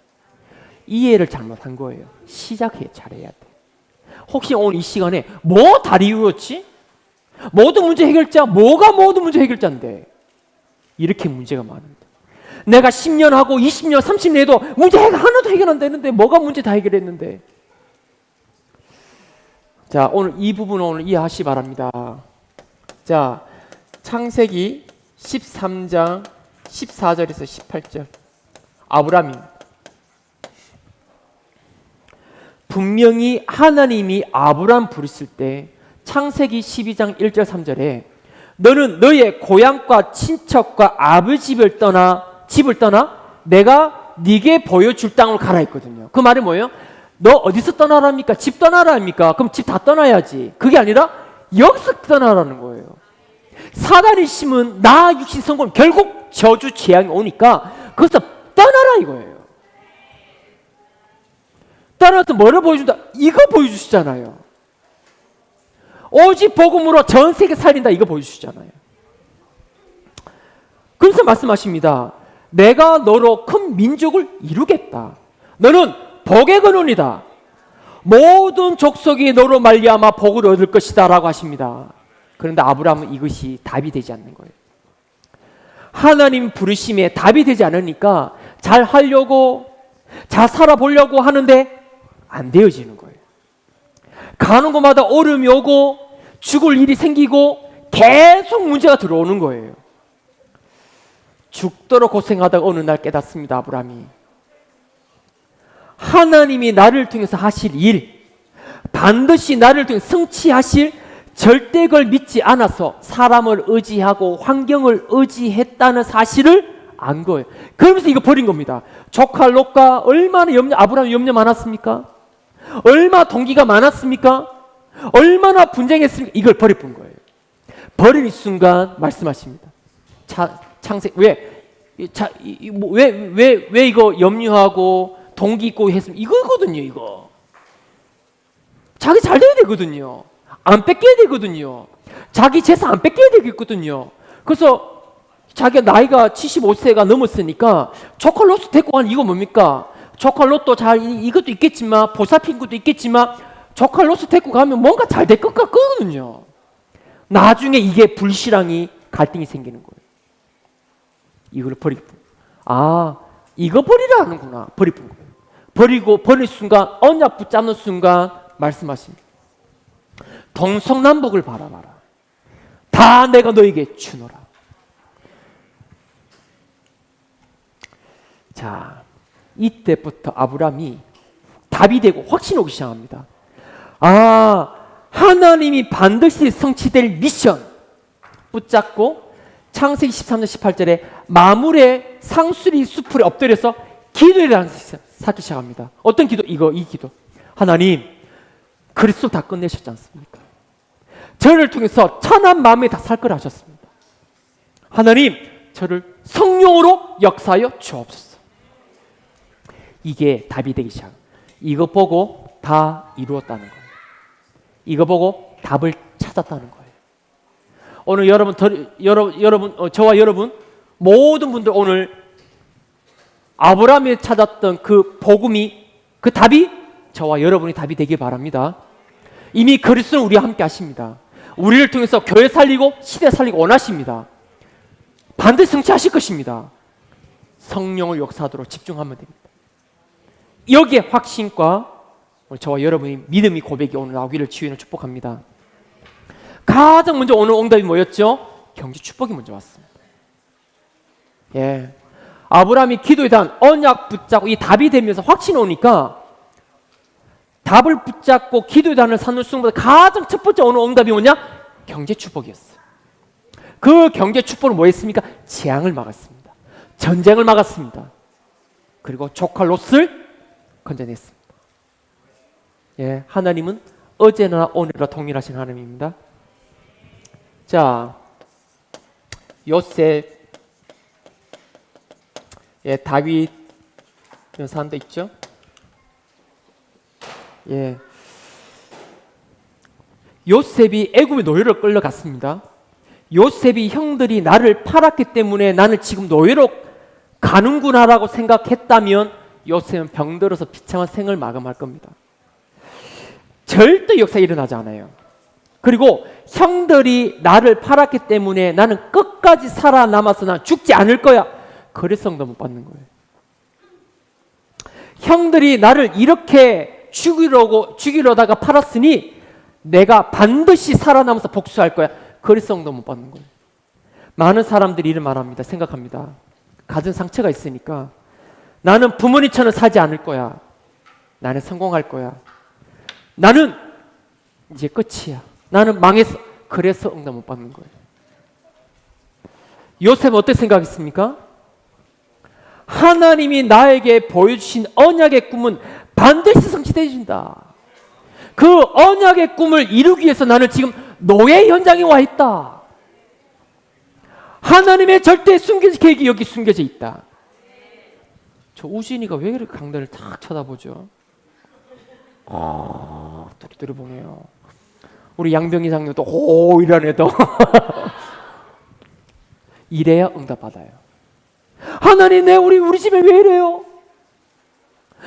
이해를 잘못한 거예요. 시작해 잘해야 돼. 혹시 오늘 이 시간에 뭐 다 이루었지? 모든 문제 해결자, 뭐가 모든 문제 해결자인데? 이렇게 문제가 많은데. 내가 10년 하고 20년, 30년 해도 문제 하나도 해결 안 되는데 뭐가 문제 다 해결했는데? 자, 오늘 이 부분을 오늘 이해하시 바랍니다. 자, 창세기 13장 14절에서 18절. 아브라함이 분명히 하나님이 아브라함 부르실 때 창세기 12장 1절 3절에 너는 너의 고향과 친척과 아버지 집을 떠나 내가 네게 보여줄 땅으로 가라 했거든요. 그 말이 뭐예요? 너 어디서 떠나랍니까? 집 떠나라 합니까? 그럼 집 다 떠나야지. 그게 아니라 여기서 떠나라는 거예요. 사단이 심은 나 육신 성공, 결국 저주 재앙이 오니까 거기서 떠나라 이거예요. 떠나서 뭐를 보여준다? 이거 보여주시잖아요. 오직 복음으로 전 세계 살린다, 이거 보여주시잖아요. 그래서 말씀하십니다. 내가 너로 큰 민족을 이루겠다. 너는 복의 근원이다. 모든 족속이 너로 말미암아 복을 얻을 것이다 라고 하십니다. 그런데 아브라함은 이것이 답이 되지 않는 거예요. 하나님 부르심에 답이 되지 않으니까 잘 하려고, 잘 살아보려고 하는데 안 되어지는 거예요. 가는 곳마다 어려움이 오고 죽을 일이 생기고 계속 문제가 들어오는 거예요. 죽도록 고생하다가 어느 날 깨닫습니다. 아브라함이 하나님이 나를 통해서 하실 일, 반드시 나를 통해 성취하실 절대 그걸 믿지 않아서 사람을 의지하고 환경을 의지했다는 사실을 안 거예요. 그러면서 이거 버린 겁니다. 조카 롯과 얼마나 아브라함이 염려 많았습니까? 얼마나 동기가 많았습니까? 얼마나 분쟁했습니까? 이걸 버려본 거예요. 버리는 순간 말씀하십니다. 창세 왜 이거 염려하고 동기 있고 했으면 이거거든요. 이거 자기 잘 돼야 되거든요. 안 뺏겨야 되거든요. 자기 재산 안 뺏겨야 되겠거든요. 그래서 자기가 나이가 75세가 넘었으니까 조카 롯도 데리고 가는 이거 뭡니까? 조카 롯도 잘 이것도 있겠지만 보살핀 것도 있겠지만 조카 롯도 데리고 가면 뭔가 잘 될 것 같거든요. 나중에 이게 불신앙이 갈등이 생기는 거예요. 이걸 버리고 이거 버리라 하는구나. 버릴 거예요. 버리고 버릴 순간 언약 붙잡는 순간 말씀하십니다. 동서남북을 바라봐라. 다 내가 너에게 주노라. 자, 이때부터 아브라함이 답이 되고 확신이 오기 시작합니다. 하나님이 반드시 성취될 미션 붙잡고 창세기 13장 18절에 마물의 상수리 수풀에 엎드려서 기도를 하기 시작합니다. 어떤 기도? 이 기도. 하나님, 그리스도 다 끝내셨지 않습니까? 저를 통해서 천한 만민이 다 살 거라 하셨습니다. 하나님, 저를 성령으로 역사하여 주옵소서. 이게 답이 되기 시작. 이거 보고 다 이루었다는 거예요. 이거 보고 답을 찾았다는 거예요. 오늘 저와 여러분 모든 분들 오늘 아브라함이 찾았던 그 복음이, 그 답이 저와 여러분이 답이 되길 바랍니다. 이미 그리스도는 우리와 함께 하십니다. 우리를 통해서 교회 살리고 시대 살리고 원하십니다. 반드시 성취하실 것입니다. 성령을 역사하도록 집중하면 됩니다. 여기에 확신과 저와 여러분의 믿음의 고백이 오늘 나오기를 주님을 축복합니다. 가장 먼저 오늘 응답이 뭐였죠? 경제 축복이 먼저 왔습니다. 예, 아브라함이 기도에 대한 언약 붙잡고 이 답이 되면서 확신이 오니까 답을 붙잡고 기도에 대한 사는 순간보다 가장 첫 번째 오늘 응답이 뭐냐? 경제 축복이었어요. 그 경제 축복은 뭐였습니까? 재앙을 막았습니다. 전쟁을 막았습니다. 그리고 조카 롯을 건져냈습니다. 예, 하나님은 어제나 오늘이나 동일하신 하나님입니다. 자, 요셉, 예, 다윗 이런 사람도 있죠. 예, 요셉이 애굽의 노예로 끌려갔습니다. 요셉이 형들이 나를 팔았기 때문에 나는 지금 노예로 가는구나라고 생각했다면 요셉은 병들어서 비참한 생을 마감할 겁니다. 절대 역사에 일어나지 않아요. 그리고 형들이 나를 팔았기 때문에 나는 끝까지 살아남아서 난 죽지 않을 거야. 거래성도 못 받는 거예요. 형들이 나를 이렇게 죽이려다가 팔았으니 내가 반드시 살아남아서 복수할 거야. 거래성도 못 받는 거예요. 많은 사람들이 이런 말합니다. 생각합니다. 가진 상처가 있으니까 나는 부모님처럼 살지 않을 거야. 나는 성공할 거야. 나는 이제 끝이야. 나는 망했어. 그래서 응답 못 받는 거예요. 요셉은 어떻게 생각했습니까? 하나님이 나에게 보여주신 언약의 꿈은 반드시 성취되어진다. 그 언약의 꿈을 이루기 위해서 나는 지금 노예 현장에 와 있다. 하나님의 절대 숨겨진 계획이 여기 숨겨져 있다. 저 우진이가 왜 이렇게 강단을 탁 쳐다보죠? 뚜리뚜리 보네요. 우리 양병희 장로도 오 이러네도 이래야 응답받아요. 하나님, 우리 집에 왜 이래요?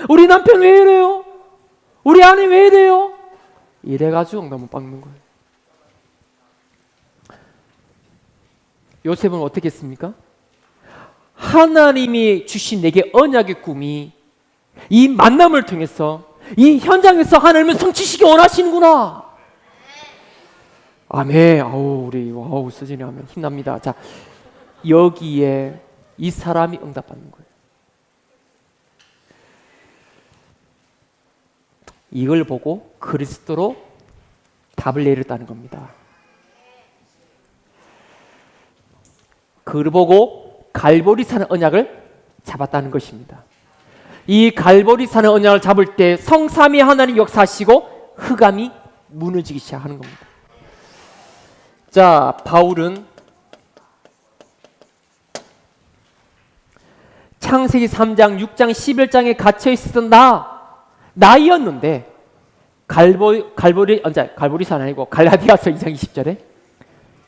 우리 남편 왜 이래요? 우리 아내 왜 이래요? 이래가지고 응답을 받는 거예요. 요셉은 어떻게 했습니까? 하나님이 주신 내게 언약의 꿈이 이 만남을 통해서 이 현장에서 하나님을 성취시키기 원하시는구나. 아멘. 우리 스진이 하면 힘납니다. 자, 여기에 이 사람이 응답받는 거예요. 이걸 보고 그리스도로 답을 내렸다는 겁니다. 그걸 보고 갈보리산의 언약을 잡았다는 것입니다. 이 갈보리산의 언약을 잡을 때 성삼위 하나님 역사하시고 흑암이 무너지기 시작하는 겁니다. 자, 바울은 창세기 3장, 6장, 11장에 갇혀 있었던 나이었는데 갈보리산 아니고 갈라디아서 2장 20절에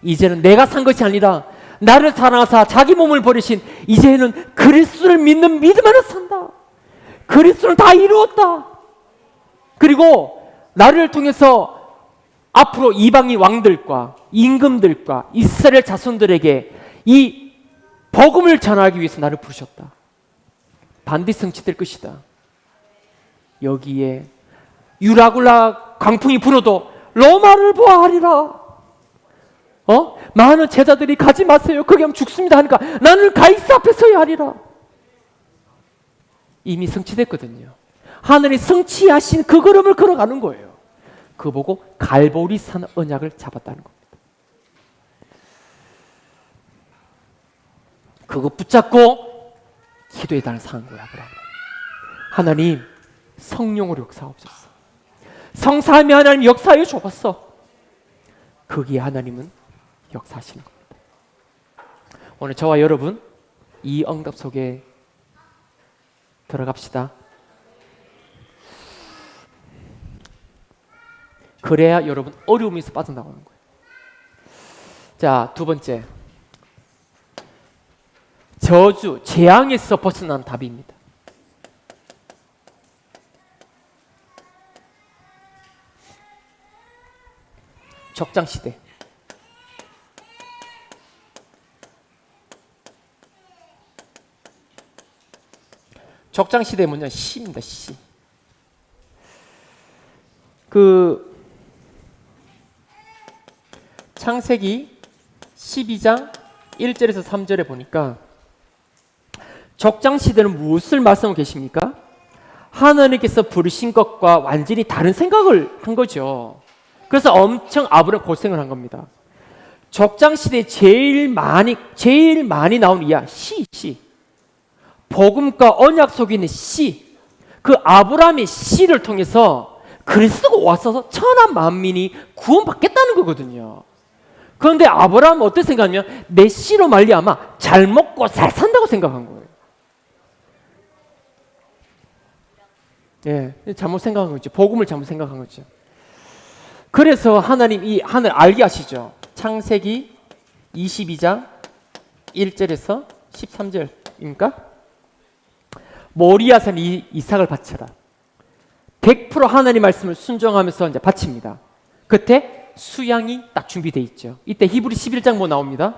이제는 내가 산 것이 아니라 나를 사랑하사 자기 몸을 버리신 이제는 그리스도를 믿는 믿음 안에 산다. 그리스도는 다 이루었다. 그리고 나를 통해서 앞으로 이방인 왕들과 임금들과 이스라엘 자손들에게 이 복음을 전하기 위해서 나를 부르셨다. 반드시 성취될 것이다. 여기에 유라굴라 광풍이 불어도 로마를 보아하리라. 많은 제자들이 가지 마세요. 거기 하면 죽습니다 하니까 나는 가이사 앞에 서야 하리라. 이미 성취됐거든요. 하늘이 성취하신 그 걸음을 걸어가는 거예요. 그거 보고 갈보리산 언약을 잡았다는 겁니다. 그거 붙잡고 기도의 단을 상한 거야. 하나님, 성령으로 역사하옵소서. 성삼위 하나님 역사하여 주었어. 거기에 하나님은 역사하시는 겁니다. 오늘 저와 여러분 이 응답 속에 들어갑시다. 그래야 여러분 어려움에서 빠져나가는 거예요. 자, 두 번째, 저주, 재앙에서 벗어난 답입니다. 적장시대. 적장시대 뭐냐? 시입니다. 시. 창세기 12장 1절에서 3절에 보니까 적장시대는 무엇을 말씀하고 계십니까? 하나님께서 부르신 것과 완전히 다른 생각을 한 거죠. 그래서 엄청 아브라함 고생을 한 겁니다. 적장시대에 제일 많이 나오는 이야 시. 복음과 언약 속에 있는 시. 그 아브라함의 시를 통해서 그리스도가 와서 천하 만민이 구원받겠다는 거거든요. 그런데 아브라함은 어떻게 생각하냐면 내 씨로 말미암아 잘 먹고 잘 산다고 생각한 거예요. 예, 잘못 생각한 거죠. 복음을 잘못 생각한 거죠. 그래서 하나님 이 하늘 알게 하시죠. 창세기 22장 1절에서 13절입니까? 모리아산 이삭을 바쳐라. 100% 하나님 말씀을 순종하면서 이제 바칩니다. 그때 수양이 딱 준비되어 있죠. 이때 히브리 11장 뭐 나옵니다.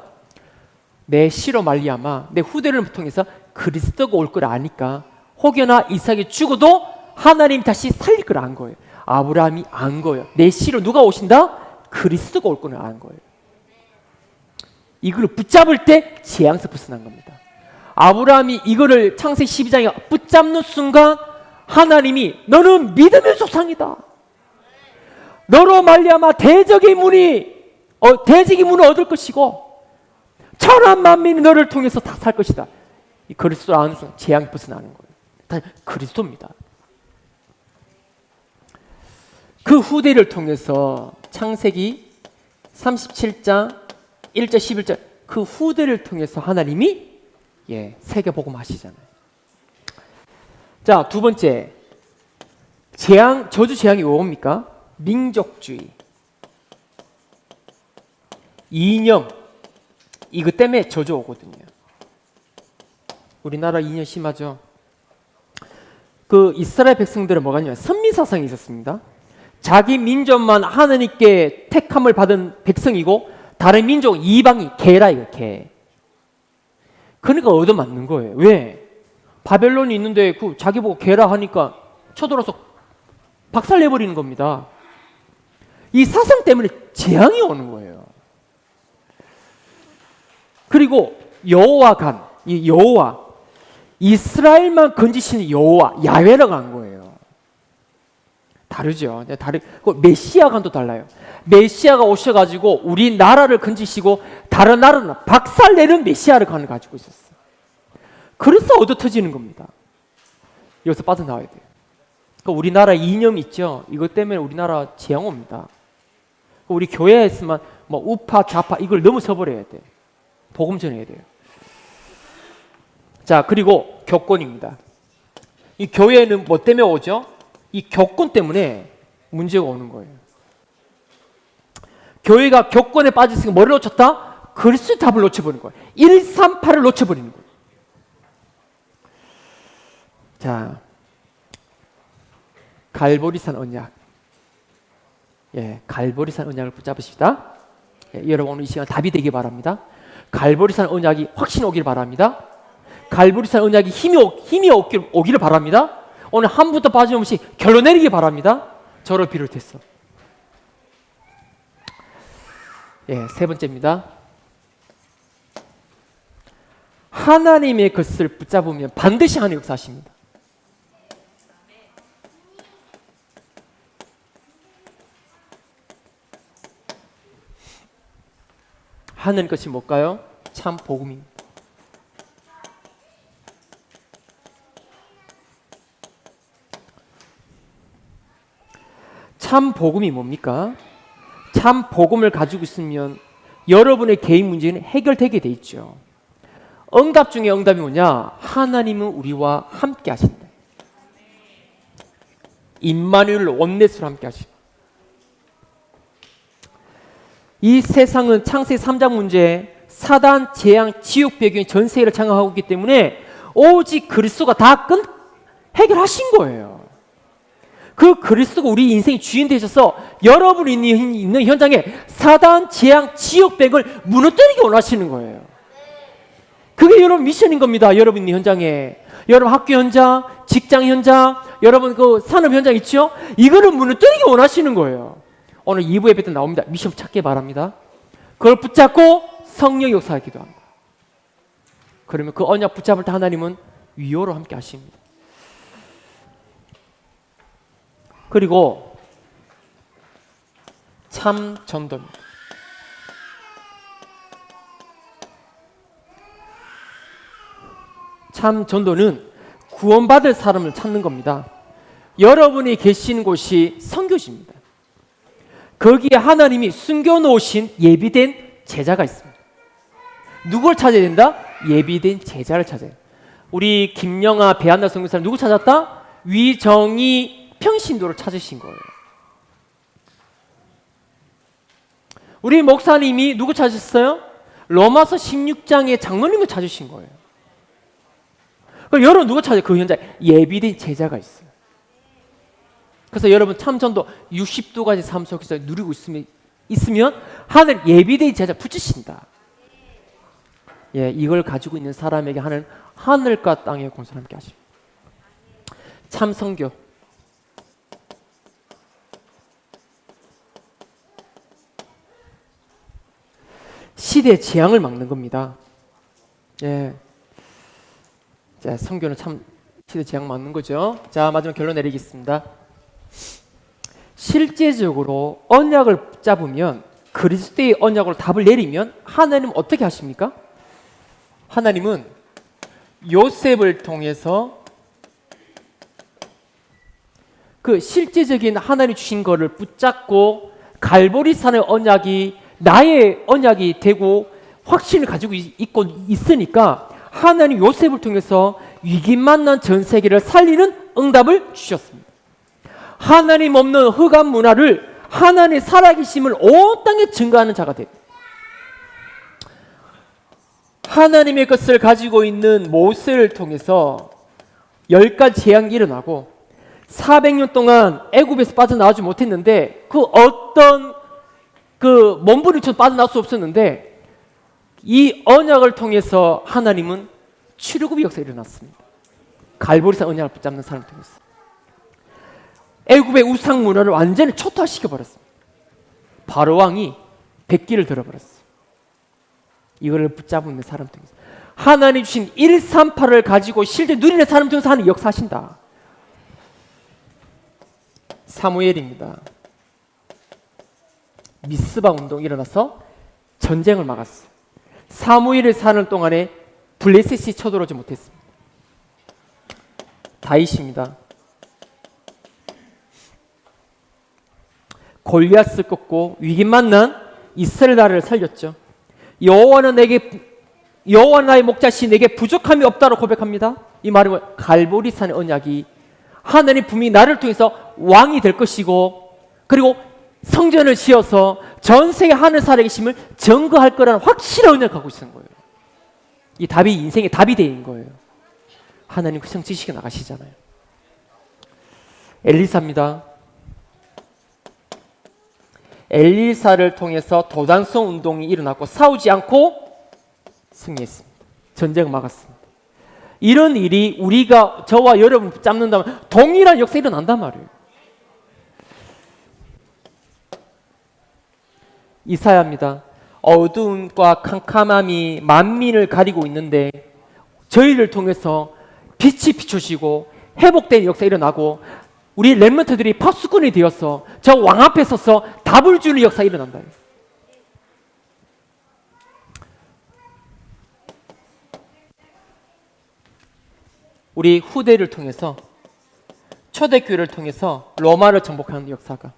내 씨로 말미암아 내 후대를 통해서 그리스도가 올 걸 아니까 혹여나 이삭이 죽어도 하나님 다시 살릴 걸 안 거예요. 아브라함이 안 거예요. 내 씨로 누가 오신다? 그리스도가 올 걸 안 거예요. 이걸 붙잡을 때 재앙에서 벗어난 겁니다. 아브라함이 이거를 창세기 12장에 붙잡는 순간 하나님이 너는 믿음의 조상이다. 너로 말미암아 대적의 문을 얻을 것이고 천하 만민이 너를 통해서 다 살 것이다. 이 그리스도를 아는 순간 재앙이 벗어나는 거예요. 다 그리스도입니다. 그 후대를 통해서 창세기 37장 1절 11절 그 후대를 통해서 하나님이 세계복음 하시잖아요. 자, 두 번째, 저주 재앙이 뭡니까? 민족주의. 이념, 이것 때문에 저주 오거든요. 우리나라 이념 심하죠. 그 이스라엘 백성들은 뭐가 있냐면 선민사상이 있었습니다. 자기 민족만 하나님께 택함을 받은 백성이고 다른 민족 이방이 개라 이거 개. 그러니까 얻어맞는 거예요. 왜? 바벨론이 있는데 그 자기 보고 개라 하니까 쳐들어서 박살내버리는 겁니다. 이 사상 때문에 재앙이 오는 거예요. 그리고 여호와 간, 이 여호와, 이스라엘만 건지시는 여호와, 야훼라고 한 거예요. 다르죠. 메시아 간도 달라요. 메시아가 오셔가지고 우리 나라를 건지시고 다른 나라는 박살내는 메시아를 가지고 있었어요. 그래서 얻어 터지는 겁니다. 여기서 빠져나와야 돼요. 그러니까 우리나라 이념 있죠. 이것 때문에 우리나라 재앙 옵니다. 우리 교회에 있으면 뭐 우파 좌파 이걸 넘어서 버려야 돼. 복음 전해야 돼요. 자, 그리고 교권입니다. 이 교회는 뭐 때문에 오죠? 이 교권 때문에 문제가 오는 거예요. 교회가 교권에 빠졌으니까 뭐를 놓쳤다? 그리스도의 답을 놓쳐버린 거예요. 138을 놓쳐버리는 거예요. 자, 갈보리산 언약. 예, 갈보리산 언약을 붙잡으십시다. 예, 여러분 오늘 이 시간 답이 되기 바랍니다. 갈보리산 언약이 확신 오길 바랍니다. 갈보리산 언약이 힘이 오기를 바랍니다. 오늘 한 분도 빠짐없이 결론 내리기 바랍니다. 저를 비롯해서. 예, 세 번째입니다. 하나님의 것을 붙잡으면 반드시 하나님 역사하십니다. 하는 것이 뭘까요? 참 복음입니다. 참 복음이 뭡니까? 참 복음을 가지고 있으면 여러분의 개인 문제는 해결되게 돼 있죠. 응답 중에 응답이 뭐냐? 하나님은 우리와 함께 하신다. 임마누엘 원넷으로 함께 하십니다. 이 세상은 창세기 3장 문제, 사단, 재앙, 지옥 배경이 전 세계를 장악하고 있기 때문에 오직 그리스도가 다 해결하신 거예요. 그 그리스도가 우리 인생의 주인 되셔서 여러분이 있는 현장에 사단, 재앙, 지옥 배경을 무너뜨리기 원하시는 거예요. 그게 여러분 미션인 겁니다. 여러분 있는 현장에. 여러분 학교 현장, 직장 현장, 여러분 그 산업 현장 있죠? 이거를 무너뜨리기 원하시는 거예요. 오늘 2부 예배 때 나옵니다. 미션 찾기 바랍니다. 그걸 붙잡고 성령 역사하기도 합니다. 그러면 그 언약 붙잡을 때 하나님은 위로로 함께 하십니다. 그리고 참 전도입니다. 참 전도는 구원받을 사람을 찾는 겁니다. 여러분이 계신 곳이 선교지입니다. 거기에 하나님이 숨겨놓으신 예비된 제자가 있습니다. 누굴 찾아야 된다? 예비된 제자를 찾아야 돼요. 우리 김영아 배한나 선교사님 누구 찾았다? 위정희 평신도를 찾으신 거예요. 우리 목사님이 누구 찾으셨어요? 로마서 16장의 장로님을 찾으신 거예요. 그럼 여러분 누구 찾아요? 그 현장에 예비된 제자가 있어요. 그래서 여러분 참전도 60도까지 삶 속에서 누리고 있으면 하늘 예비된 제자 붙이신다. 예, 이걸 가지고 있는 사람에게 하는 하늘과 땅의 공사를 함께 하십니다. 참 선교. 시대 재앙을 막는 겁니다. 예. 자, 선교는 참 시대 재앙 막는 거죠. 자, 마지막 결론 내리겠습니다. 실제적으로 언약을 잡으면 그리스도의 언약으로 답을 내리면 하나님은 어떻게 하십니까? 하나님은 요셉을 통해서 그 실제적인 하나님 주신 것을 붙잡고 갈보리산의 언약이 나의 언약이 되고 확신을 가지고 있고 있으니까 하나님 요셉을 통해서 위기 만난 전 세계를 살리는 응답을 주셨습니다. 하나님 없는 흑암 문화를 하나님의 살아계심을 온 땅에 증거하는 자가 됐다. 하나님의 것을 가지고 있는 모세를 통해서 10가지 재앙이 일어나고 400년 동안 애굽에서 빠져나오지 못했는데 그 어떤 그 몸부림처럼 빠져나올 수 없었는데 이 언약을 통해서 하나님은 출애굽의 역사가 일어났습니다. 갈보리산 언약을 붙잡는 사람을 통해서 애굽의 우상 문화를 완전히 초토화시켜 버렸습니다. 바로 왕이 백기를 들어버렸어요. 이거를 붙잡는 사람 통해서 하나님 주신 138을 가지고 실제 누리는 사람 통해서 하나님 역사하신다. 사무엘입니다. 미스바 운동이 일어나서 전쟁을 막았어요. 사무엘을 사는 동안에 블레셋이 쳐들어오지 못했습니다. 다윗입니다. 골리앗을 꺾고 위기 만난 이스라엘 나라를 살렸죠. 여호와는 나의 목자시 내게 부족함이 없다고 고백합니다. 이 말은 뭐예요? 갈보리산의 언약이 하나님 분명히 나를 통해서 왕이 될 것이고 그리고 성전을 지어서 전 세계 하늘 살아계심을 증거할 거라는 확실한 언약을 갖고 있는 거예요. 이 답이 인생의 답이 되는 거예요. 하나님 그 성지시켜 나가시잖아요. 엘리사입니다. 엘리사를 통해서 도단성 운동이 일어났고 싸우지 않고 승리했습니다. 전쟁을 막았습니다. 이런 일이 우리가 저와 여러분 붙잡는다면 동일한 역사가 일어난단 말이에요. 이사야입니다. 어두움과 캄캄함이 만민을 가리고 있는데 저희를 통해서 빛이 비춰지고 회복된 역사가 일어나고 우리 렘넌트들이 파수꾼이 되어서 저 왕 앞에 서서 답을 주는 역사가 일어난다. 우리 후대를 통해서 초대교회를 통해서 로마를 정복하는 역사가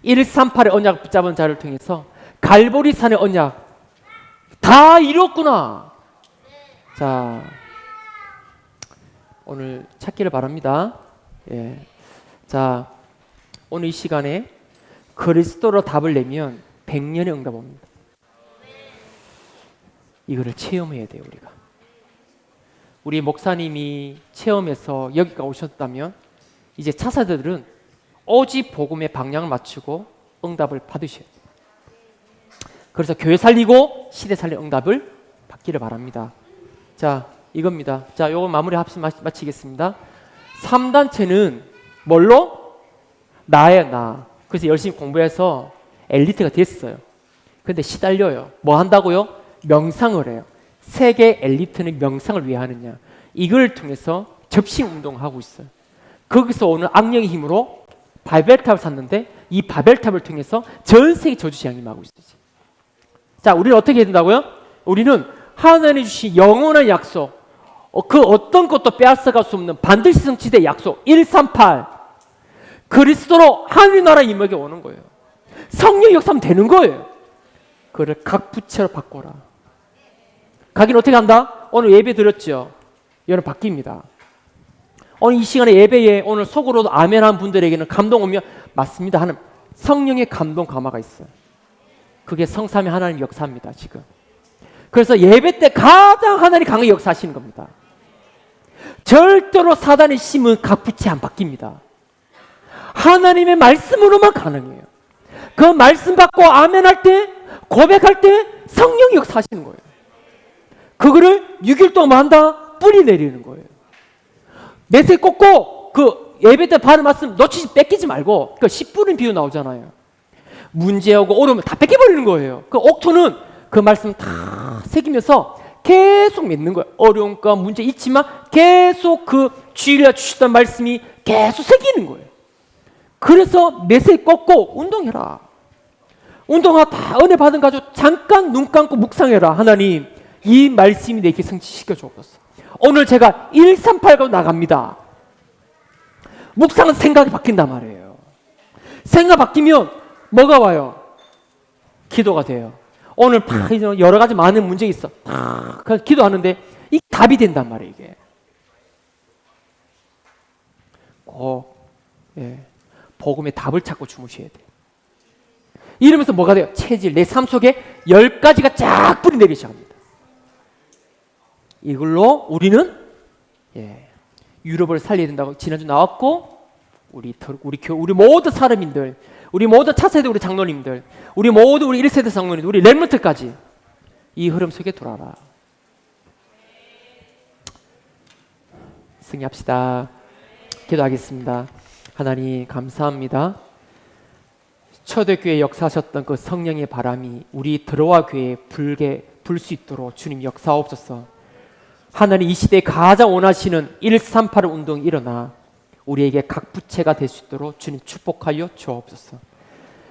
138의 언약을 붙잡은 자를 통해서 갈보리산의 언약 다 이뤘구나. 자, 오늘 찾기를 바랍니다. 예. 자, 오늘 이 시간에 그리스도로 답을 내면 100년의 응답 옵니다. 이거를 체험해야 돼요, 우리가. 우리 목사님이 체험해서 여기가 오셨다면 이제 차사들은 오직 복음의 방향을 맞추고 응답을 받으셔야 돼요. 그래서 교회 살리고 시대 살리는 응답을 받기를 바랍니다. 자, 이겁니다. 자, 요거 마무리 합시 마치겠습니다. 3단체는 뭘로? 나예요, 나. 그래서 열심히 공부해서 엘리트가 됐어요. 근데 시달려요. 뭐 한다고요? 명상을 해요. 세계 엘리트는 명상을 왜 하느냐? 이걸 통해서 접신 운동을 하고 있어요. 거기서 오는 악령의 힘으로 바벨탑을 샀는데 이 바벨탑을 통해서 전 세계 저주시장이 임하고 있어요. 자, 우리는 어떻게 해야 된다고요? 우리는 하나님 주신 영원한 약속, 그 어떤 것도 빼앗아갈 수 없는 반드시 성취될 약속 138 그리스도로 하늘 나라 임하게 오는 거예요. 성령 역사하면 되는 거예요. 그를 각 부채로 바꿔라. 가긴 어떻게 한다? 오늘 예배 드렸죠. 여러분 바뀝니다. 오늘 이 시간에 예배에 오늘 속으로도 아멘한 분들에게는 감동 오면 맞습니다 하는 성령의 감동 감화가 있어요. 그게 성삼위 하나님 역사입니다. 지금. 그래서 예배 때 가장 하나님 강하게 역사하시는 겁니다. 절대로 사단의 심은 각 부채 안 바뀝니다. 하나님의 말씀으로만 가능해요. 그 말씀 받고 아멘할 때 고백할 때 성령이 역사하시는 거예요. 그거를 6일 동안 한다? 뿌리 내리는 거예요. 메시지 꽂고 그 예배 때 받은 말씀 놓치지 뺏기지 말고 그 10분은 비유 나오잖아요. 문제하고 어려우면 다 뺏겨버리는 거예요. 그 옥토는 그 말씀 다 새기면서 계속 맺는 거예요. 어려움과 문제 있지만 계속 그 주일에 주셨던 말씀이 계속 새기는 거예요. 그래서 메시지 꽂고 운동해라. 운동하다 은혜 받은 가지고 잠깐 눈 감고 묵상해라. 하나님 이 말씀이 내게 성취시켜 주옵소서. 오늘 제가 138 가고 나갑니다. 묵상은 생각이 바뀐단 말이에요. 생각 바뀌면 뭐가 와요? 기도가 돼요. 오늘 여러 가지 많은 문제 있어. 그래서 기도하는데 이 답이 된단 말이에요. 이게. 복음의 답을 찾고 주무셔야 돼요. 이러면서 뭐가 돼요? 체질, 내 삶 속에 10가지가 쫙 뿌리 내리기 시작합니다. 이걸로 우리는 유럽을 살려야 된다고 지난주 나왔고, 우리 모든 사람인들, 우리 모든 차세대 우리 장로님들, 우리 모두 우리 1세대 장로님, 우리 렘넌트까지 이 흐름 속에 돌아라. 승리합시다. 기도하겠습니다. 하나님 감사합니다. 초대교회 역사하셨던 그 성령의 바람이 우리 들어와 교회에 불 수 있도록 주님 역사옵소서. 하나님 이 시대에 가장 원하시는 138 운동이 일어나 우리에게 각 부채가 될 수 있도록 주님 축복하여 주옵소서.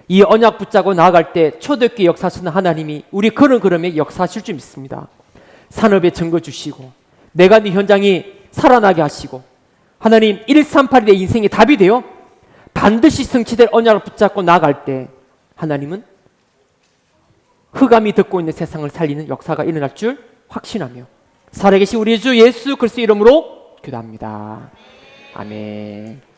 이 언약 붙잡고 나아갈 때 초대교회 역사하시는 하나님이 우리 그런 그름에 역사하실 줄 믿습니다. 산업에 증거 주시고 내가 네 현장이 살아나게 하시고 하나님 138이 내 인생의 답이 되어 반드시 성취될 언약을 붙잡고 나아갈 때 하나님은 흑암이 덮고 있는 세상을 살리는 역사가 일어날 줄 확신하며 살아계신 우리 주 예수 그리스도 이름으로 기도합니다. 아멘.